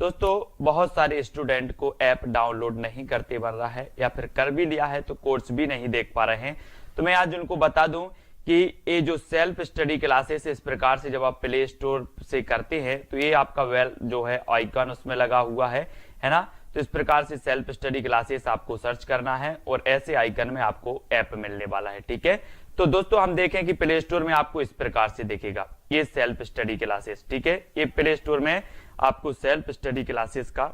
दोस्तों बहुत सारे स्टूडेंट को ऐप डाउनलोड नहीं करते बन रहा है या फिर कर भी लिया है तो कोर्स भी नहीं देख पा रहे हैं। तो मैं आज उनको बता दूं कि ये जो सेल्फ स्टडी क्लासेस इस प्रकार से जब आप प्ले स्टोर से करते हैं तो ये आपका वेल जो है आइकन उसमें लगा हुआ है ना। तो इस प्रकार से सेल्फ स्टडी क्लासेस आपको सर्च करना है और ऐसे आइकन में आपको ऐप मिलने वाला है। ठीक है, तो दोस्तों हम देखें कि प्ले स्टोर में आपको इस प्रकार से दिखेगा ये सेल्फ स्टडी क्लासेस। ठीक है, ये प्ले स्टोर में आपको सेल्फ स्टडी क्लासेस का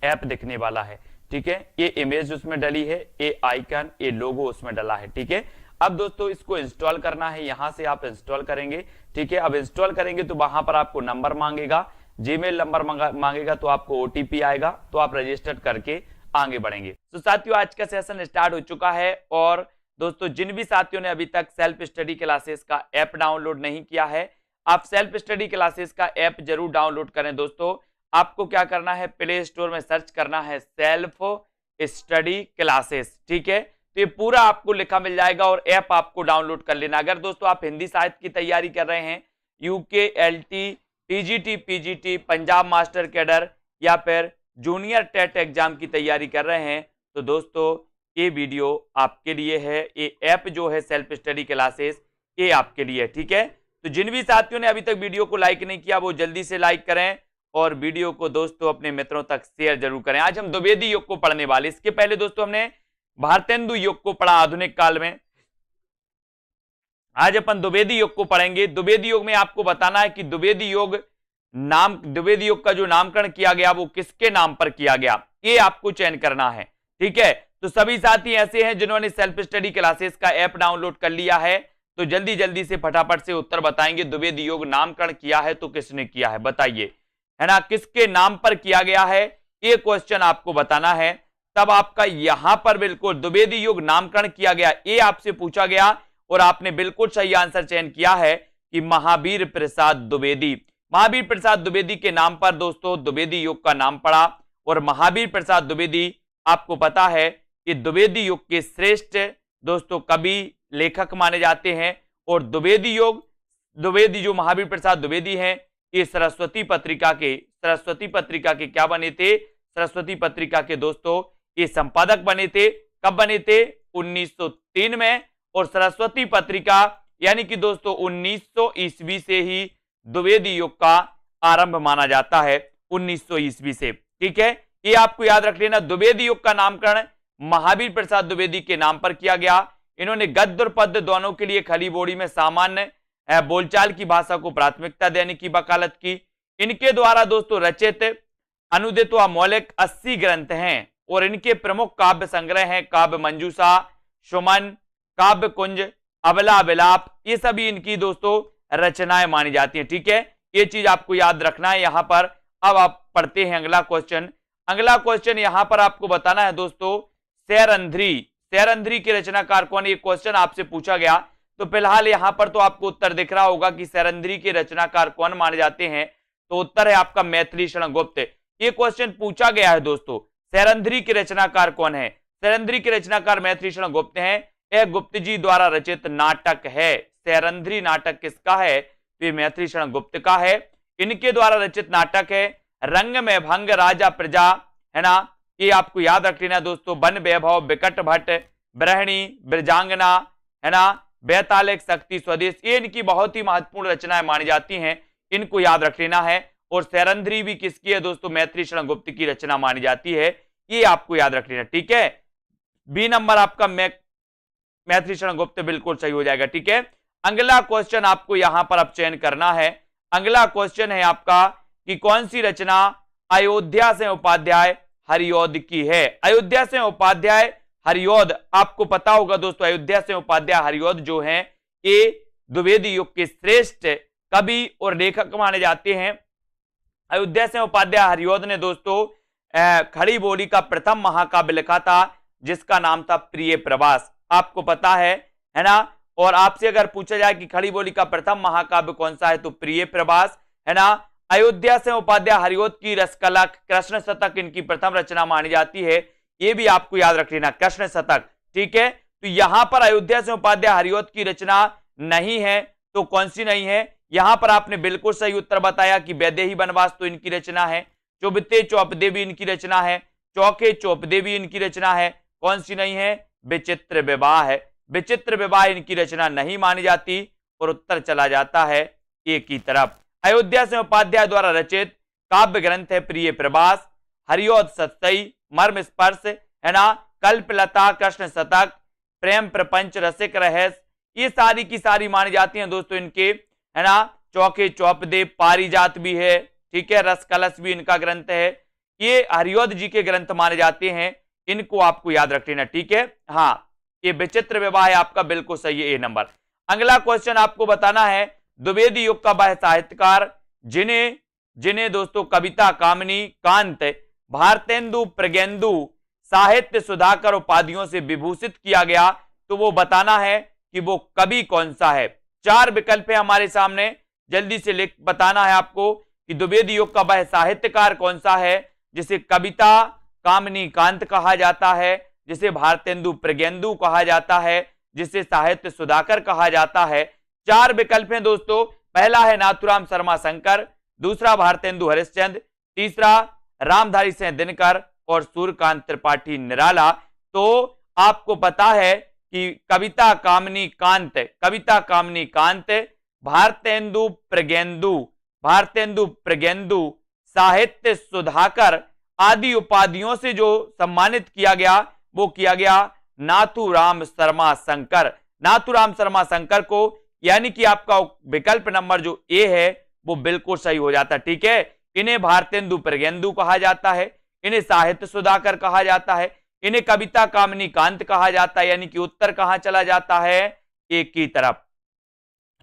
ऐप दिखने वाला है। ठीक है, ये इमेज उसमें डली है, ये आइकन, ये लोगो उसमें डला है। ठीक है, अब दोस्तों इसको इंस्टॉल करना है, यहां से आप इंस्टॉल करेंगे। ठीक है, अब इंस्टॉल करेंगे तो वहां पर आपको नंबर मांगेगा, जीमेल नंबर मांगेगा, तो आपको ओटीपी आएगा, तो आप रजिस्टर करके आगे बढ़ेंगे। तो साथियों आज का सेशन स्टार्ट हो चुका है और दोस्तों जिन भी साथियों ने अभी तक सेल्फ स्टडी क्लासेस का ऐप डाउनलोड नहीं किया है, आप सेल्फ स्टडी क्लासेस का ऐप जरूर डाउनलोड करें। दोस्तों आपको क्या करना है, प्ले स्टोर में सर्च करना है सेल्फ स्टडी क्लासेस। ठीक है, तो ये पूरा आपको लिखा मिल जाएगा और ऐप आपको डाउनलोड कर लेना। अगर दोस्तों आप हिंदी साहित्य की तैयारी कर रहे हैं, UK, LT, TGT, PGT, Punjab master cadre या फिर जूनियर टेट एग्जाम की तैयारी कर रहे हैं, तो दोस्तों ये वीडियो आपके लिए है। ये ऐप जो है सेल्फ स्टडी क्लासेस, ये आपके लिए है। ठीक है, तो जिन भी साथियों ने अभी तक वीडियो को लाइक नहीं किया वो जल्दी से लाइक करें और वीडियो को दोस्तों अपने मित्रों तक शेयर जरूर करें। आज हम द्विवेदी युग को पढ़ने वाले, इसके पहले दोस्तों हमने भारतेंदु युग को पढ़ा आधुनिक काल में। आज अपन द्विवेदी युग को पढ़ेंगे। द्विवेदी युग में आपको बताना है कि द्विवेदी युग का जो नामकरण किया गया वो किसके नाम पर किया गया, ये आपको चयन करना है। ठीक है, तो सभी साथी ऐसे हैं जिन्होंने सेल्फ स्टडी क्लासेस का ऐप डाउनलोड कर लिया है, तो जल्दी जल्दी से फटाफट से उत्तर बताएंगे। द्विवेदी युग नामकरण किया है तो किसने किया है बताइए, है ना, किसके नाम पर किया गया है, ये क्वेश्चन आपको बताना है। तब आपका यहां पर बिल्कुल द्विवेदी युग नामकरण किया गया ये आपसे पूछा गया और आपने बिल्कुल सही आंसर चयन किया है कि महावीर प्रसाद द्विवेदी। महावीर प्रसाद द्विवेदी के नाम पर दोस्तों द्विवेदी युग का नाम पड़ा और महावीर प्रसाद द्विवेदी आपको पता है कि द्विवेदी युग के श्रेष्ठ दोस्तों कवि लेखक माने जाते हैं। और द्विवेदी जो महावीर प्रसाद द्विवेदी हैं ये सरस्वती पत्रिका के क्या बने थे, सरस्वती पत्रिका के दोस्तों ये संपादक बने थे। कब बने थे, 1903 में। और सरस्वती पत्रिका यानी कि दोस्तों 1900 ईस्वी से ही द्विवेदी युग का आरंभ माना जाता है, 1900 ईस्वी से। ठीक है, ये आपको याद रख लेना। द्विवेदी युग का नामकरण महावीर प्रसाद द्विवेदी के नाम पर किया गया। इन्होंने गद्य और पद्य दोनों के लिए खड़ी बोली में सामान्य बोलचाल की भाषा को प्राथमिकता देने की वकालत की। इनके द्वारा दोस्तों रचित, अनुदित व मौलिक 80 ग्रंथ हैं और इनके प्रमुख काव्य संग्रह हैं काव्य मंजूषा, सुमन, काव्य कुंज, अबला विलाप, ये सभी इनकी दोस्तों रचनाएं मानी जाती हैं। ठीक है, ये चीज आपको याद रखना है यहां पर। अब आप पढ़ते हैं अगला क्वेश्चन। अगला क्वेश्चन यहां पर आपको बताना है दोस्तों सैरंध्री के रचनाकार कौन, ये क्वेश्चन आपसे पूछा गया। तो फिलहाल यहां पर तो आपको उत्तर दिख रहा होगा कि सैरंध्री के रचनाकार कौन माने जाते हैं, तो उत्तर है आपका मैथिली शरण गुप्त। ये क्वेश्चन पूछा गया है दोस्तों, सैरंध्री के रचनाकार कौन है। सैरंध्री के रचनाकार मैथिली शरण गुप्त हैं। यह गुप्त जी द्वारा रचित नाटक है। सैरंध्री नाटक किसका है, तो ये मैथिली शरण गुप्त का है। इनके द्वारा रचित नाटक है रंग में भंग, राजा प्रजा, है ना, ये आपको याद रख लेना दोस्तों। वन वैभव, विकट भट्ट, ब्रहणी, ब्रजांगना, है ना, बैतालिक, शक्ति, स्वदेश, ये इनकी बहुत ही महत्वपूर्ण रचनाएं मानी जाती हैं, इनको याद रख लेना है। और सैरंध्री भी किसकी है दोस्तों, मैथिली शरण गुप्त की रचना मानी जाती है, ये आपको याद रख लेना। ठीक है, बी नंबर आपका मैथिली शरण गुप्त बिल्कुल सही हो जाएगा। ठीक है, अगला क्वेश्चन आपको यहां पर अब चयन करना है। अगला क्वेश्चन है आपका कि कौन सी रचना अयोध्या से उपाध्याय हरिऔध की है। अयोध्या से उपाध्याय हरिऔध आपको पता होगा दोस्तों, अयोध्या से उपाध्याय हरिऔध जो हैं ये द्विवेदी युग के श्रेष्ठ कवि और लेखक माने जाते हैं। अयोध्या से उपाध्याय हरिऔध ने दोस्तों खड़ी बोली का प्रथम महाकाव्य लिखा था जिसका नाम था प्रिय प्रवास, आपको पता है ना। और आपसे अगर पूछा जाए कि खड़ी बोली का प्रथम महाकाव्य कौन सा है, तो प्रिय प्रवास, है ना। अयोध्या से उपाध्याय हरिऔध की रसकला कृष्ण शतक इनकी प्रथम रचना मानी जाती है, ये भी आपको याद रख लेना, कृष्ण शतक। ठीक है, तो यहां पर अयोध्या से उपाध्याय हरिऔध की रचना नहीं है, तो कौन सी नहीं है, यहां पर आपने बिल्कुल सही उत्तर बताया कि वैदेही वनवास तो इनकी रचना है। चुभते चौपदे भी इनकी रचना है, चौके चौपदे भी इनकी रचना है। कौन सी नहीं है? विचित्र विवाह है। विचित्र विवाह इनकी रचना नहीं मानी जाती और उत्तर चला जाता है ए की तरफ। अयोध्या सिंह उपाध्याय द्वारा रचित काव्य ग्रंथ है प्रिय प्रवास, हरिओद सत्सई, मर्म स्पर्श, है ना, कल्पलता, कृष्ण शतक, प्रेम प्रपंच, रसिक रहस्य, ये सारी की सारी मानी जाती हैं दोस्तों इनके, है ना। चौके चौपदे, पारिजात भी है, ठीक है, रस कलश भी इनका ग्रंथ है। ये हरिओद जी के ग्रंथ माने जाते हैं, इनको आपको याद रख लेना, ठीक है। हाँ, ये विचित्र विवाह है आपका, बिल्कुल सही है, ए नंबर। अगला क्वेश्चन आपको बताना है, द्विवेदी युग का वह साहित्यकार जिन्हें दोस्तों कविता, कामनी, कांत, भारतेंदु, प्रज्ञेंदु, साहित्य सुधाकर उपाधियों से विभूषित किया गया, तो वो बताना है कि वो कवि कौन सा है। 4 विकल्प है हमारे सामने, जल्दी से लिख बताना है आपको कि द्विवेदी युग का वह साहित्यकार कौन सा है जिसे कविता, कामनी, कांत कहा जाता है, जिसे भारतेंदु, प्रज्ञेंदु कहा जाता है, जिसे साहित्य सुधाकर कहा जाता है। 4 विकल्प हैं दोस्तों। पहला है नाथुराम शर्मा शंकर, दूसरा भारतेंदु हरिश्चंद्र, तीसरा रामधारी सिंह दिनकर और सूर्यकांत त्रिपाठी निराला। तो आपको पता है कि कविता, कामनी, कांत, भारतेंदु प्रज्ञेंदु, साहित्य सुधाकर आदि उपाधियों से जो सम्मानित किया गया वो किया गया नाथुराम शर्मा शंकर। नाथुराम शर्मा शंकर को, यानी कि आपका विकल्प नंबर जो ए है वो बिल्कुल सही हो जाता है, ठीक है। इन्हें भारतेंदु प्रज्ञेंदु कहा जाता है, इन्हें साहित्य सुधाकर कहा जाता है, इन्हें कविता, कामनी, कांत कहा जाता है, यानी कि उत्तर कहां चला जाता है? एक की तरफ,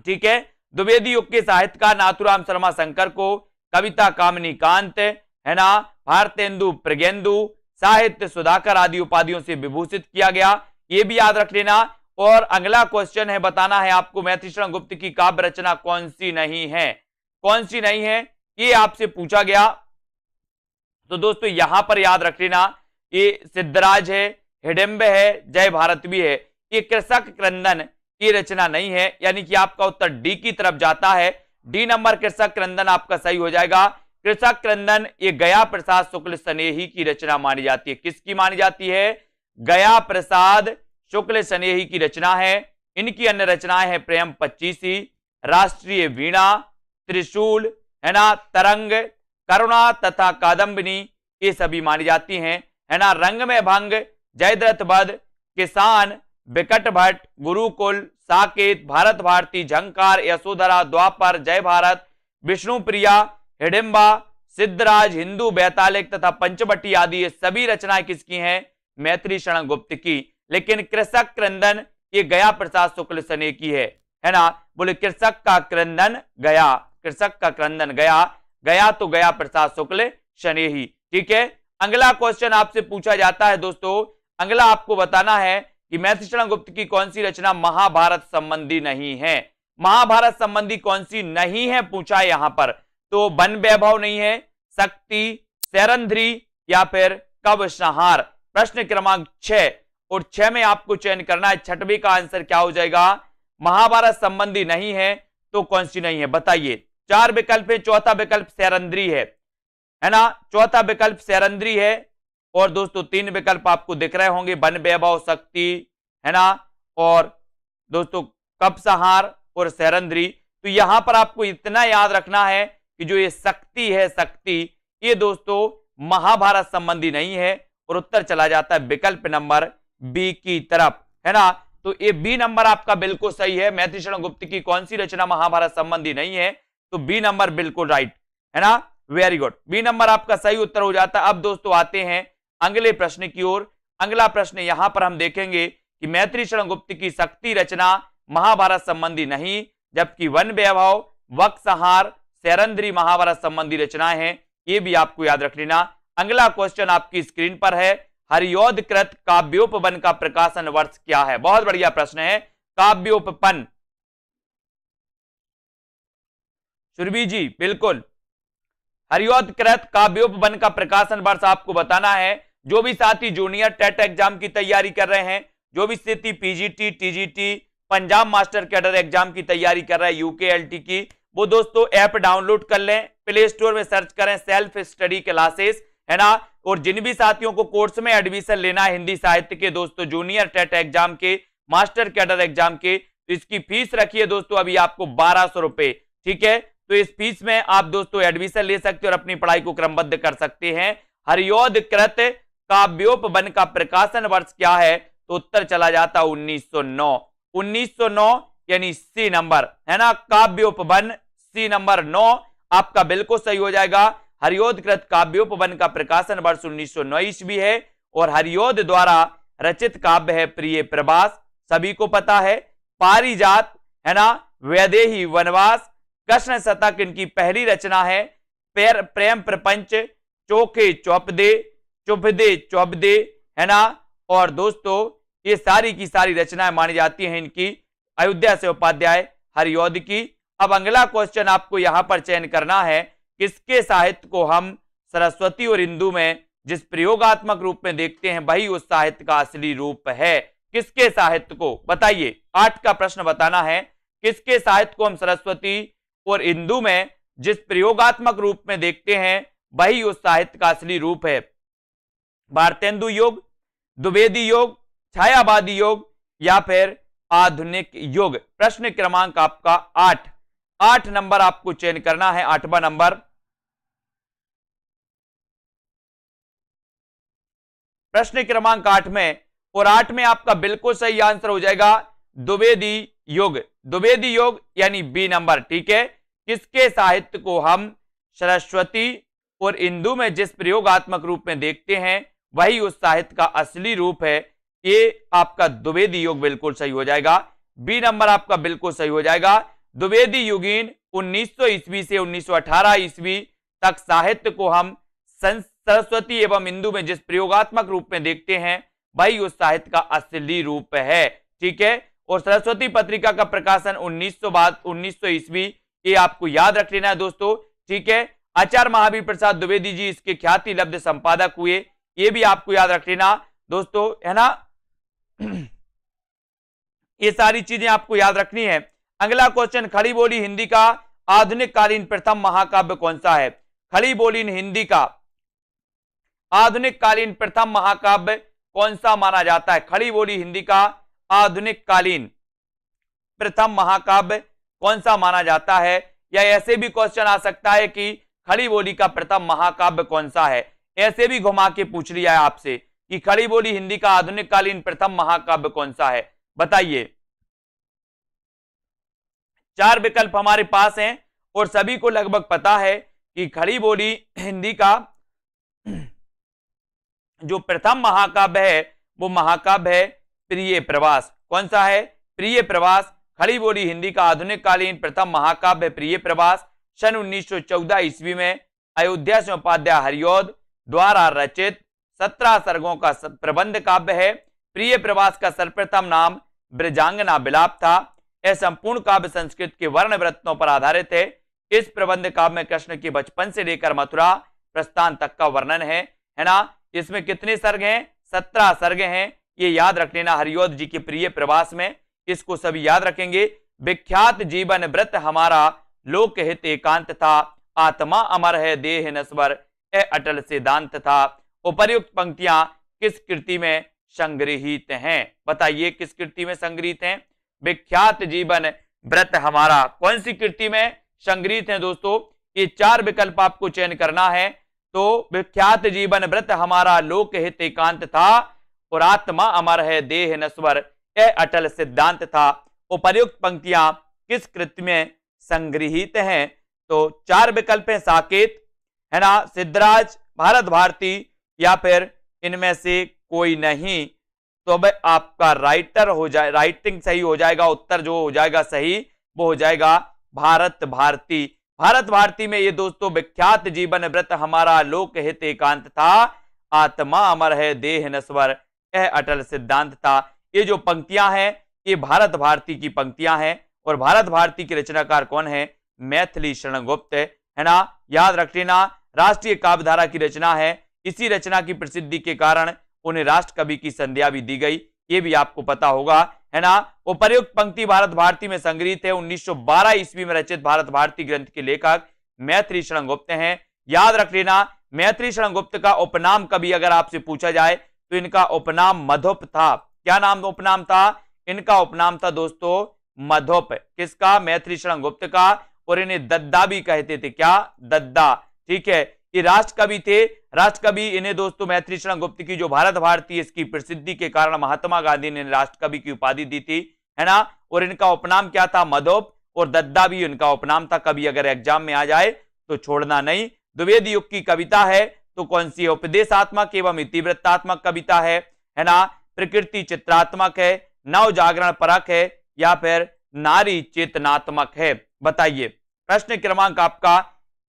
ठीक है। द्विवेदी युग के साहित्यकार नाथुराम शर्मा शंकर को कविता, कामनी, कांत, है ना, भारतेंदु प्रज्ञेंदु, साहित्य सुधाकर आदि उपाधियों से विभूषित किया गया, ये भी याद रख लेना। और अगला क्वेश्चन है, बताना है आपको मैथिलीशरण गुप्त की काव्य रचना कौन सी नहीं है, कौन सी नहीं है, ये आपसे पूछा गया। तो दोस्तों यहां पर याद रख लेना, ये सिद्धराज है, हिडिंब है, जय भारत भी है, ये कृषक क्रंदन की रचना नहीं है, यानी कि आपका उत्तर डी की तरफ जाता है। डी नंबर कृषक क्रंदन आपका सही हो जाएगा। कृषक क्रंदन ये गया प्रसाद शुक्ल स्नेही की रचना मानी जाती है। किसकी मानी जाती है? गया प्रसाद शुक्ल स्नेही की रचना है। इनकी अन्य रचनाएं हैं प्रेम पच्चीसी, राष्ट्रीय वीणा, त्रिशूल, है ना, तरंग, करुणा तथा कादम्बिनी, ये सभी मानी जाती हैं, है ना। रंग में भंग, जयद्रथ वध, किसान, विकट भट्ट, गुरुकुल, साकेत, भारत भारती, झंकार, यशोधरा, द्वापर, जय भारत, विष्णुप्रिया, हिडिंबा, सिद्धराज, हिंदू, बैतालिक तथा पंचवटी आदि ये सभी रचनाएं किसकी हैं? मैथिलीशरण गुप्त की। लेकिन कृषक क्रंदन ये गया प्रसाद शुक्ल स्नेही की है ना। बोले कृषक का क्रंदन गया, कृषक का क्रंदन गया, गया तो गया प्रसाद शुक्ल स्नेही, ठीक है। अगला क्वेश्चन आपसे पूछा जाता है दोस्तों, अगला आपको बताना है कि मैथिलीशरण गुप्त की कौन सी रचना महाभारत संबंधी नहीं है। महाभारत संबंधी कौन सी नहीं है पूछा है यहां पर। तो वन वैभव नहीं है, शक्ति, सैरंध्री या फिर कव संहार। प्रश्न क्रमांक 6 और 6 में आपको चयन करना है, छठवीं का आंसर क्या हो जाएगा? महाभारत संबंधी नहीं है तो कौन सी नहीं है बताइए। 4 विकल्प है, चौथा विकल्प सैरंध्री है ना, चौथा विकल्प सैरंध्री है। और दोस्तों 3 विकल्प आपको दिख रहे होंगे, वन वैभव, शक्ति, है ना, और दोस्तों कव संहार और सैरंध्री। तो यहां पर आपको इतना याद रखना है कि जो ये शक्ति है, शक्ति ये दोस्तों महाभारत संबंधी नहीं है और उत्तर चला जाता है विकल्प नंबर बी की तरफ, है ना। तो ये बी नंबर आपका बिल्कुल सही है। मैथिलीशरण गुप्त की कौन सी रचना महाभारत संबंधी नहीं है? तो बी नंबर बिल्कुल राइट, है ना, वेरी गुड, बी नंबर आपका सही उत्तर हो जाता है। अब दोस्तों आते हैं अगले प्रश्न की ओर। अगला प्रश्न यहां पर हम देखेंगे कि मैथिलीशरण गुप्त की शक्ति रचना महाभारत संबंधी नहीं, जबकि वन वैभव, वक संहार, सैरंध्री महाभारत संबंधी रचनाएं हैं, ये भी आपको याद रख लेना। अगला क्वेश्चन आपकी स्क्रीन पर है, हरियोधकृत काव्योपवन का प्रकाशन वर्ष क्या है? बहुत बढ़िया प्रश्न है, काव्योपवन। सुरभि जी बिल्कुल, हरियोधकृत काव्योपवन का प्रकाशन वर्ष आपको बताना है। जो भी साथी जूनियर टेट एग्जाम की तैयारी कर रहे हैं, जो भी साथी PGT, TGT, Punjab master cadre exam की तैयारी कर रहे हैं, यूकेएलटी की, वो दोस्तों ऐप डाउनलोड कर लें, प्ले स्टोर में सर्च करें सेल्फ स्टडी क्लासेस, है ना। और जिन भी साथियों को कोर्स में एडमिशन लेना है हिंदी साहित्य के दोस्तों, जूनियर टेट एग्जाम के, मास्टर कैडर एग्जाम के, तो इसकी फीस रखी है दोस्तों अभी आपको 1200 रुपए, ठीक है। तो इस फीस में आप दोस्तों एडमिशन ले सकते हैं और अपनी पढ़ाई को क्रमबद्ध कर सकते हैं। हरियोध कृत काव्योपवन का प्रकाशन वर्ष क्या है, तो उत्तर चला जाता 1909। 1909 यानी सी नंबर, है ना। काव्योपवन सी नंबर 9 आपका बिल्कुल सही हो जाएगा। हरियोध कृत काव्योपवन का प्रकाशन वर्ष 1909 ईस्वी है और हरियोध द्वारा रचित काव्य है प्रिय प्रवास, सभी को पता है। पारिजात, है ना, वैदेही वनवास, कृष्ण शतक इनकी पहली रचना है। प्रेम प्रपंच, चोखे चौपदे, चुभदे चौबदे, है ना। और दोस्तों ये सारी की सारी रचनाएं मानी जाती हैं इनकी अयोध्या से उपाध्याय हरियोध की। अब अगला क्वेश्चन आपको यहां पर चयन करना है, किसके साहित्य को हम सरस्वती और इंदु में जिस प्रयोगात्मक रूप में देखते हैं वही उस साहित्य का असली रूप है। किसके साहित्य को बताइए, 8 का प्रश्न बताना है। किसके साहित्य को हम सरस्वती और इंदु में जिस प्रयोगात्मक रूप में देखते हैं वही उस साहित्य का असली रूप है। भारतेंदु योग, द्विवेदी योग, छायावादी योग या फिर आधुनिक युग। प्रश्न क्रमांक आपका 8 नंबर आपको चयन करना है, 8वां नंबर। प्रश्न क्रमांक 8 में, और 8 में आपका बिल्कुल सही आंसर हो जाएगा द्विवेदी युग। द्विवेदी युग यानी बी नंबर, ठीक है। किसके साहित्य को हम सरस्वती और इंदु में जिस प्रयोगात्मक रूप में देखते हैं वही उस साहित्य का असली रूप है, ये आपका द्विवेदी युग बिल्कुल सही हो जाएगा। बी नंबर आपका बिल्कुल सही हो जाएगा। द्विवेदी युगीन 1900 ईस्वी से 1918 ईस्वी तक साहित्य को हम सरस्वती एवं इंदु में जिस प्रयोगात्मक रूप में देखते हैं वही उस साहित्य का असली रूप है, ठीक है। और सरस्वती पत्रिका का प्रकाशन 1900 ईस्वी, ये आपको याद रख लेना है दोस्तों, ठीक है। आचार्य महावीर प्रसाद द्विवेदी जी इसके ख्याति लब्ध संपादक हुए, ये भी आपको याद रख लेना दोस्तों, है ना। ये सारी चीजें आपको याद रखनी है। अगला क्वेश्चन, खड़ी बोली हिंदी का आधुनिक कालीन प्रथम महाकाव्य कौन सा है। खड़ी बोली हिंदी का आधुनिक कालीन प्रथम महाकाव्य कौन सा माना जाता है। खड़ी बोली हिंदी का आधुनिक कालीन प्रथम महाकाव्य कौन सा माना जाता है। या ऐसे भी क्वेश्चन आ सकता है कि खड़ी बोली का प्रथम महाकाव्य कौन सा है, ऐसे भी घुमा के पूछ लिया है आपसे कि खड़ी बोली हिंदी का आधुनिक कालीन प्रथम महाकाव्य कौन सा है, बताइए। 4 विकल्प हमारे पास हैं और सभी को लगभग पता है कि खड़ी बोली हिंदी का जो प्रथम महाकाव्य है वो महाकाव्य है प्रिय प्रवास। कौन सा है, प्रिय प्रवास। खड़ी बोली हिंदी का आधुनिक कालीन प्रथम महाकाव्य प्रिय प्रवास, सन 1914 ईस्वी में अयोध्या से उपाध्याय हरियोध द्वारा रचित 17 सर्गों का प्रबंध काव्य है। प्रिय प्रवास का सर्वप्रथम नाम ब्रजांगना विलाप था। यह संपूर्ण काव्य संस्कृत के वर्ण वृत्तों पर आधारित है। इस प्रबंध काव्य में कृष्ण के बचपन से लेकर मथुरा प्रस्थान तक का वर्णन है ना। इसमें कितने सर्ग हैं, 17 सर्ग हैं, ये याद रख लेना हरियोध जी के प्रिय प्रवास में, इसको सभी याद रखेंगे। विख्यात जीवन व्रत हमारा लोक हित एकांत था, आत्मा अमर है देह नश्वर ए अटल सिद्धांत था। उपर्युक्त पंक्तियां किस कृति में संग्रहित हैं, बताइए किस कृति में संग्रहित हैं। विख्यात जीवन व्रत हमारा कौन सी कृति में संग्रहित है दोस्तों, ये 4 विकल्प आपको चयन करना है। तो विख्यात जीवन व्रत हमारा लोक हित एकांत था और आत्मा अमर है देह नश्वर ए अटल सिद्धांत था। उपर्युक्त पंक्तियां किस कृति में संग्रहित हैं, तो 4 विकल्प हैं, साकेत, है ना, सिद्धराज, भारत भारती या फिर इनमें से कोई नहीं। तो अब आपका राइटिंग सही हो जाएगा, उत्तर जो हो जाएगा सही वो हो जाएगा भारत भारती। भारत भारती में ये दोस्तों विख्यात जीवन व्रत हमारा लोक हित एकांत था, आत्मा अमर है देह नश्वर यह अटल सिद्धांत था। ये जो पंक्तियां हैं ये भारत भारती की पंक्तियां हैं और भारत भारती के रचनाकार कौन है, मैथिली शरण गुप्त, है ना, याद रख लेना। राष्ट्रीय काव्यधारा की रचना है, इसी रचना की प्रसिद्धि के कारण उन्हें राष्ट्र कवि की संज्ञा भी दी गई, ये भी आपको पता होगा, है ना। उपर्युक्त पंक्ति भारत भारती में संग्रहित है। 1912 ईस्वी में रचित भारत भारती ग्रंथ के लेखक मैथिली शरण गुप्त हैं। याद रख लेना, मैथिली शरण गुप्त का उपनाम कभी अगर आपसे पूछा जाए तो इनका उपनाम मधुप था। क्या नाम उपनाम था? इनका उपनाम था दोस्तों मधुप। किसका? मैथिली शरण गुप्त का। और इन्हें दद्दा भी कहते थे। क्या? दद्दा। ठीक है, ये राष्ट्रकवि थे। राष्ट्रकवि इन्हें दोस्तों मैथिली शरण गुप्त की जो भारत भारती, इसकी प्रसिद्धि के कारण महात्मा गांधी ने राष्ट्रकवि की उपाधि दी थी, है ना। और इनका उपनाम क्या था? मधुप। और दद्दा भी इनका उपनाम था। कभी अगर एग्जाम में आ जाए तो छोड़ना नहीं। द्विवेदी युग की कविता है तो कौन सी है? उपदेशात्मक एवं इतिवृत्तात्मक कविता है ना। प्रकृति चित्रात्मक है, नव जागरण परक है, या फिर नारी चेतनात्मक है? बताइए। प्रश्न क्रमांक आपका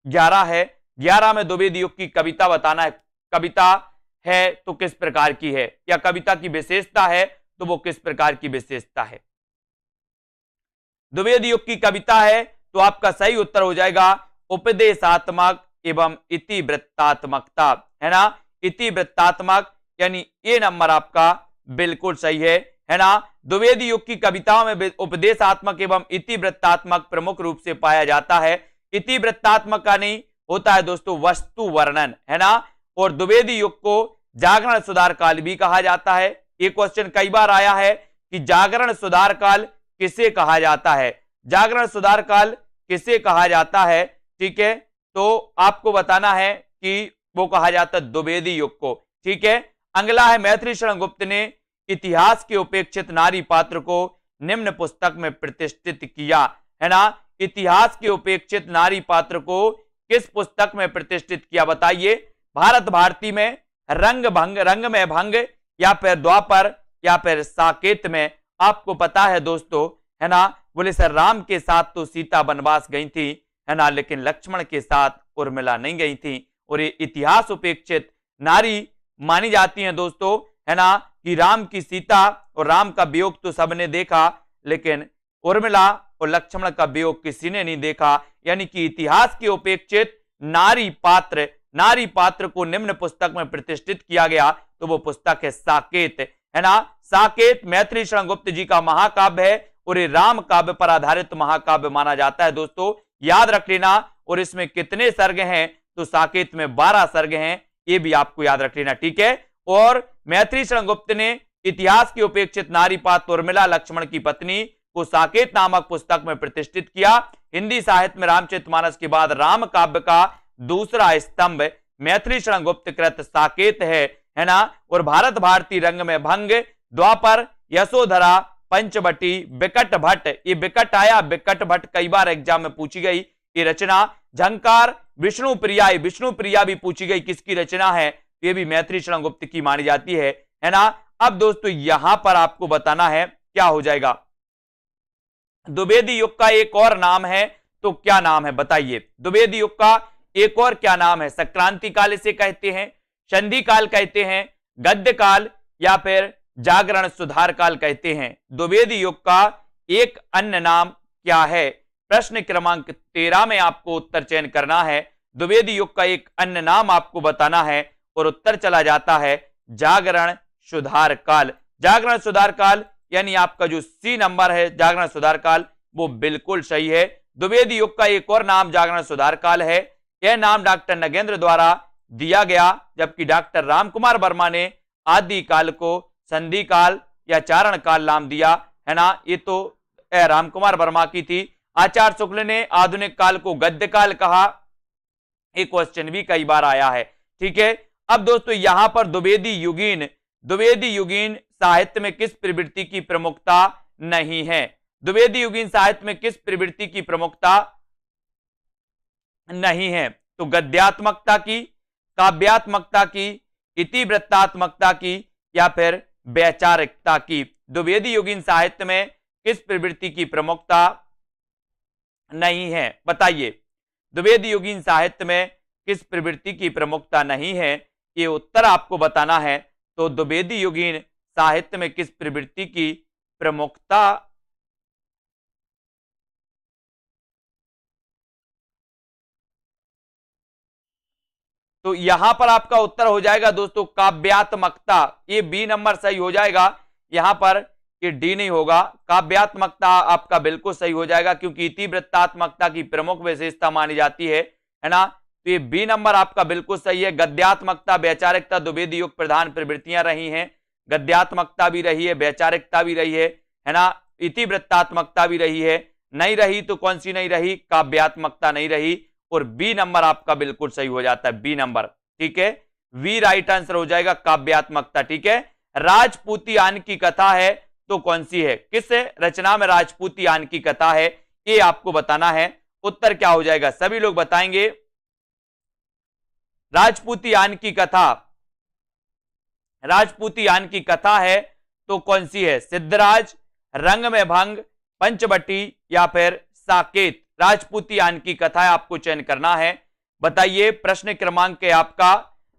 11 है। 11 में द्विवेदी युग की कविता बताना है। कविता है तो किस प्रकार की है, या कविता की विशेषता है तो वो किस प्रकार की विशेषता है? द्विवेदी युग की कविता है तो आपका सही उत्तर हो जाएगा उपदेशात्मक एवं इतिवृत्तात्मकता, है ना। इतिवृत्तात्मक यानी ए नंबर आपका बिल्कुल सही है ना। द्विवेदी युग की कविताओं में उपदेशात्मक एवं इतिवृत्तात्मक प्रमुख रूप से पाया जाता है। इतिवृत्तात्मक का नहीं होता है दोस्तों वस्तु वर्णन, है ना। और द्विवेदी युग को जागरण सुधार काल भी कहा जाता है। ये क्वेश्चन कई बार आया है कि जागरण सुधार काल किसे कहा जाता है? जागरण सुधार काल किसे कहा जाता है? ठीक है, तो आपको बताना है कि वो कहा जाता है द्विवेदी युग को। ठीक है, अगला है मैथिली शरण गुप्त ने इतिहास के उपेक्षित नारी पात्र को निम्न पुस्तक में प्रतिष्ठित किया, है ना। इतिहास के उपेक्षित नारी पात्र को किस पुस्तक में प्रतिष्ठित किया? बताइए। भारत भारती में, रंग में भंग, या फिर द्वापर, या फिर साकेत में? आपको पता है दोस्तों, है ना। बोले सर राम के साथ तो सीता वनवास गई थी, है ना, लेकिन लक्ष्मण के साथ उर्मिला नहीं गई थी। और ये इतिहास उपेक्षित नारी मानी जाती हैं दोस्तों, है ना, कि राम की सीता और राम का वियोग तो सबने देखा, लेकिन उर्मिला और लक्ष्मण का वियोग किसी ने नहीं देखा। यानी कि इतिहास के उपेक्षित नारी पात्र को निम्न पुस्तक में प्रतिष्ठित किया गया, तो वो पुस्तक है साकेत, है ना। साकेत मैथिली शरण गुप्त जी का महाकाव्य है और ये राम काव्य पर आधारित महाकाव्य माना जाता है दोस्तों, याद रख लेना। और इसमें कितने सर्ग हैं? तो साकेत में 12 सर्ग हैं, ये भी आपको याद रख लेना। ठीक है, और मैथिली शरण गुप्त ने इतिहास की उपेक्षित नारी पात्र उर्मिला लक्ष्मण की पत्नी को साकेत नामक पुस्तक में प्रतिष्ठित किया। हिंदी साहित्य में रामचरितमानस के बाद राम काव्य का दूसरा स्तंभ मैथिली शरण गुप्त कृत साकेत है ना। और भारत भारती, रंग में भंग, द्वापर, यशोधरा, पंचवटी, बिकट भट्ट, ये बिकट आया, बिकट भट्ट कई बार एग्जाम में पूछी गई ये रचना। झंकार, विष्णु प्रिया भी पूछी गई, किसकी रचना है? ये भी मैथिली शरण गुप्त की मानी जाती है ना। अब दोस्तों यहां पर आपको बताना है क्या हो जाएगा। द्विवेदी युग का एक और नाम है, तो क्या नाम है? बताइए। द्विवेदी युग का एक और क्या नाम है? संक्रांति काल इसे कहते हैं, संधि काल कहते हैं, गद्य काल, या फिर जागरण सुधार काल कहते हैं। द्विवेदी युग का एक अन्य नाम क्या है? प्रश्न क्रमांक 13 में आपको उत्तर चयन करना है। द्विवेदी युग का एक अन्य नाम आपको बताना है और उत्तर चला जाता है जागरण सुधार काल। जागरण सुधार काल यानी आपका जो सी नंबर है जागरण सुधार काल, वो बिल्कुल सही है। द्विवेदी युग का एक और नाम जागरण सुधार काल है। यह नाम डॉक्टर नगेंद्र द्वारा दिया गया, जबकि डॉक्टर रामकुमार वर्मा ने आदि काल को संधि काल या चारण काल नाम दिया, है ना। ये तो रामकुमार वर्मा की थी। आचार्य शुक्ल ने आधुनिक काल को गद्य काल कहा। एक क्वेश्चन भी कई बार आया है। ठीक है, अब दोस्तों यहां पर द्विवेदी युगीन साहित्य में किस प्रवृत्ति की प्रमुखता नहीं है? द्विवेदी युगीन साहित्य में किस प्रवृत्ति की प्रमुखता नहीं है? तो गद्यात्मकता की, काव्यात्मकता की, इतिवृत्तात्मकता की, या फिर वैचारिकता की? द्विवेदी युगीन साहित्य में किस प्रवृत्ति की प्रमुखता नहीं है? बताइए। द्विवेदी युगीन साहित्य में किस प्रवृत्ति की प्रमुखता नहीं है, ये उत्तर आपको बताना है। तो द्विवेदी युगीन साहित्य में किस प्रवृत्ति की प्रमुखता तो यहां पर आपका उत्तर हो जाएगा दोस्तों काव्यात्मकता। ये बी नंबर सही हो जाएगा। यहां पर ये डी नहीं होगा, काव्यात्मकता आपका बिल्कुल सही हो जाएगा क्योंकि इतिवृत्तात्मकता की प्रमुख विशेषता मानी जाती है ना। तो ये बी नंबर आपका बिल्कुल सही है। गद्यात्मकता, वैचारिकता द्विवेदी युग प्रधान प्रवृत्तियां रही हैं। गद्यात्मकता भी रही है, वैचारिकता भी रही है ना, इतिवृत्तात्मकता भी रही है। नहीं रही तो कौन सी नहीं रही? काव्यात्मकता नहीं रही। और बी नंबर आपका बिल्कुल सही हो जाता है, बी नंबर, ठीक है। वी राइट आंसर हो जाएगा, काव्यात्मकता, ठीक है। राजपूतियान की कथा है तो कौन सी है? किस रचना में राजपूतियान की कथा है, ये आपको बताना है। उत्तर क्या हो जाएगा? सभी लोग बताएंगे। राजपूतियान की कथा, राजपूतियान की कथा है तो कौन सी है? सिद्धराज, रंग में भंग, पंचवटी या फिर साकेत? राजपूतियान की कथा है, आपको चयन करना है। बताइए, प्रश्न क्रमांक है आपका,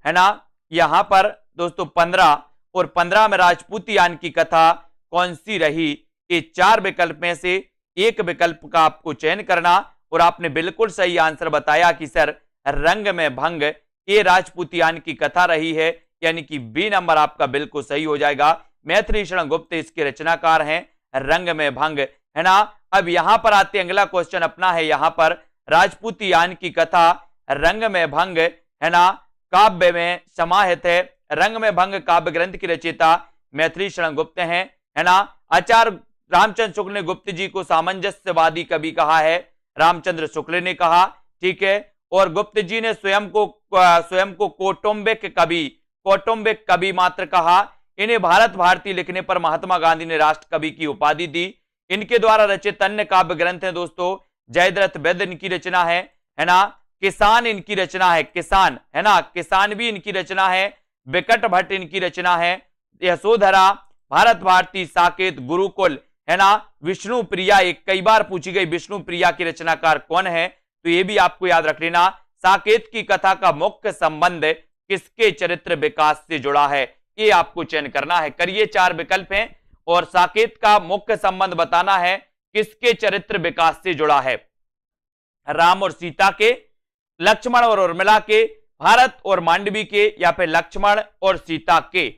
है ना, यहां पर दोस्तों 15, और 15 में राजपूतियान की कथा कौन सी रही? ये 4 विकल्प में से एक विकल्प का आपको चयन करना। और आपने बिल्कुल सही आंसर बताया कि सर रंग में भंग ये राजपूतियान की कथा रही है, यानी कि बी नंबर आपका बिल्कुल सही हो जाएगा। मैथिली शरण गुप्त इसके रचनाकार हैं, रंग में भंग, है ना। अब यहां पर आते अगला क्वेश्चन अपना है, यहां पर राजपूतियान की कथा रंग में भंग, है ना, काव्य में समाहित है। रंग में भंग काव्य ग्रंथ की रचयिता मैथिली शरण गुप्त हैं, है ना। आचार्य रामचंद्र शुक्ल ने गुप्त जी को सामंजस्यवादी कवि कहा है, रामचंद्र शुक्ल ने कहा, ठीक है। और गुप्त जी ने स्वयं को कौटुंबिक कवि मात्र कहा। इन्हें भारत भारती लिखने पर महात्मा गांधी ने राष्ट्र कवि की उपाधि दी। इनके द्वारा रचित अन्य काव्य ग्रंथ हैं दोस्तों, जयद्रथ वैद्य इनकी रचना है ना। किसान इनकी रचना है, किसान, है ना, किसान भी इनकी रचना है। विकट भट्ट इनकी रचना है। यशोधरा, भारत भारती, साकेत, गुरुकुल, है ना। विष्णु प्रिया, एक कई बार पूछी गई, विष्णु प्रिया की रचनाकार कौन है? तो ये भी आपको याद रख लेना। साकेत की कथा का मुख्य संबंध किसके चरित्र विकास से जुड़ा है? ये आपको चयन करना है। करिए, 4 विकल्प हैं और साकेत का मुख्य संबंध बताना है किसके चरित्र विकास से जुड़ा है। राम और सीता के, लक्ष्मण और उर्मिला के, भारत और मांडवी के, या फिर लक्ष्मण और सीता के?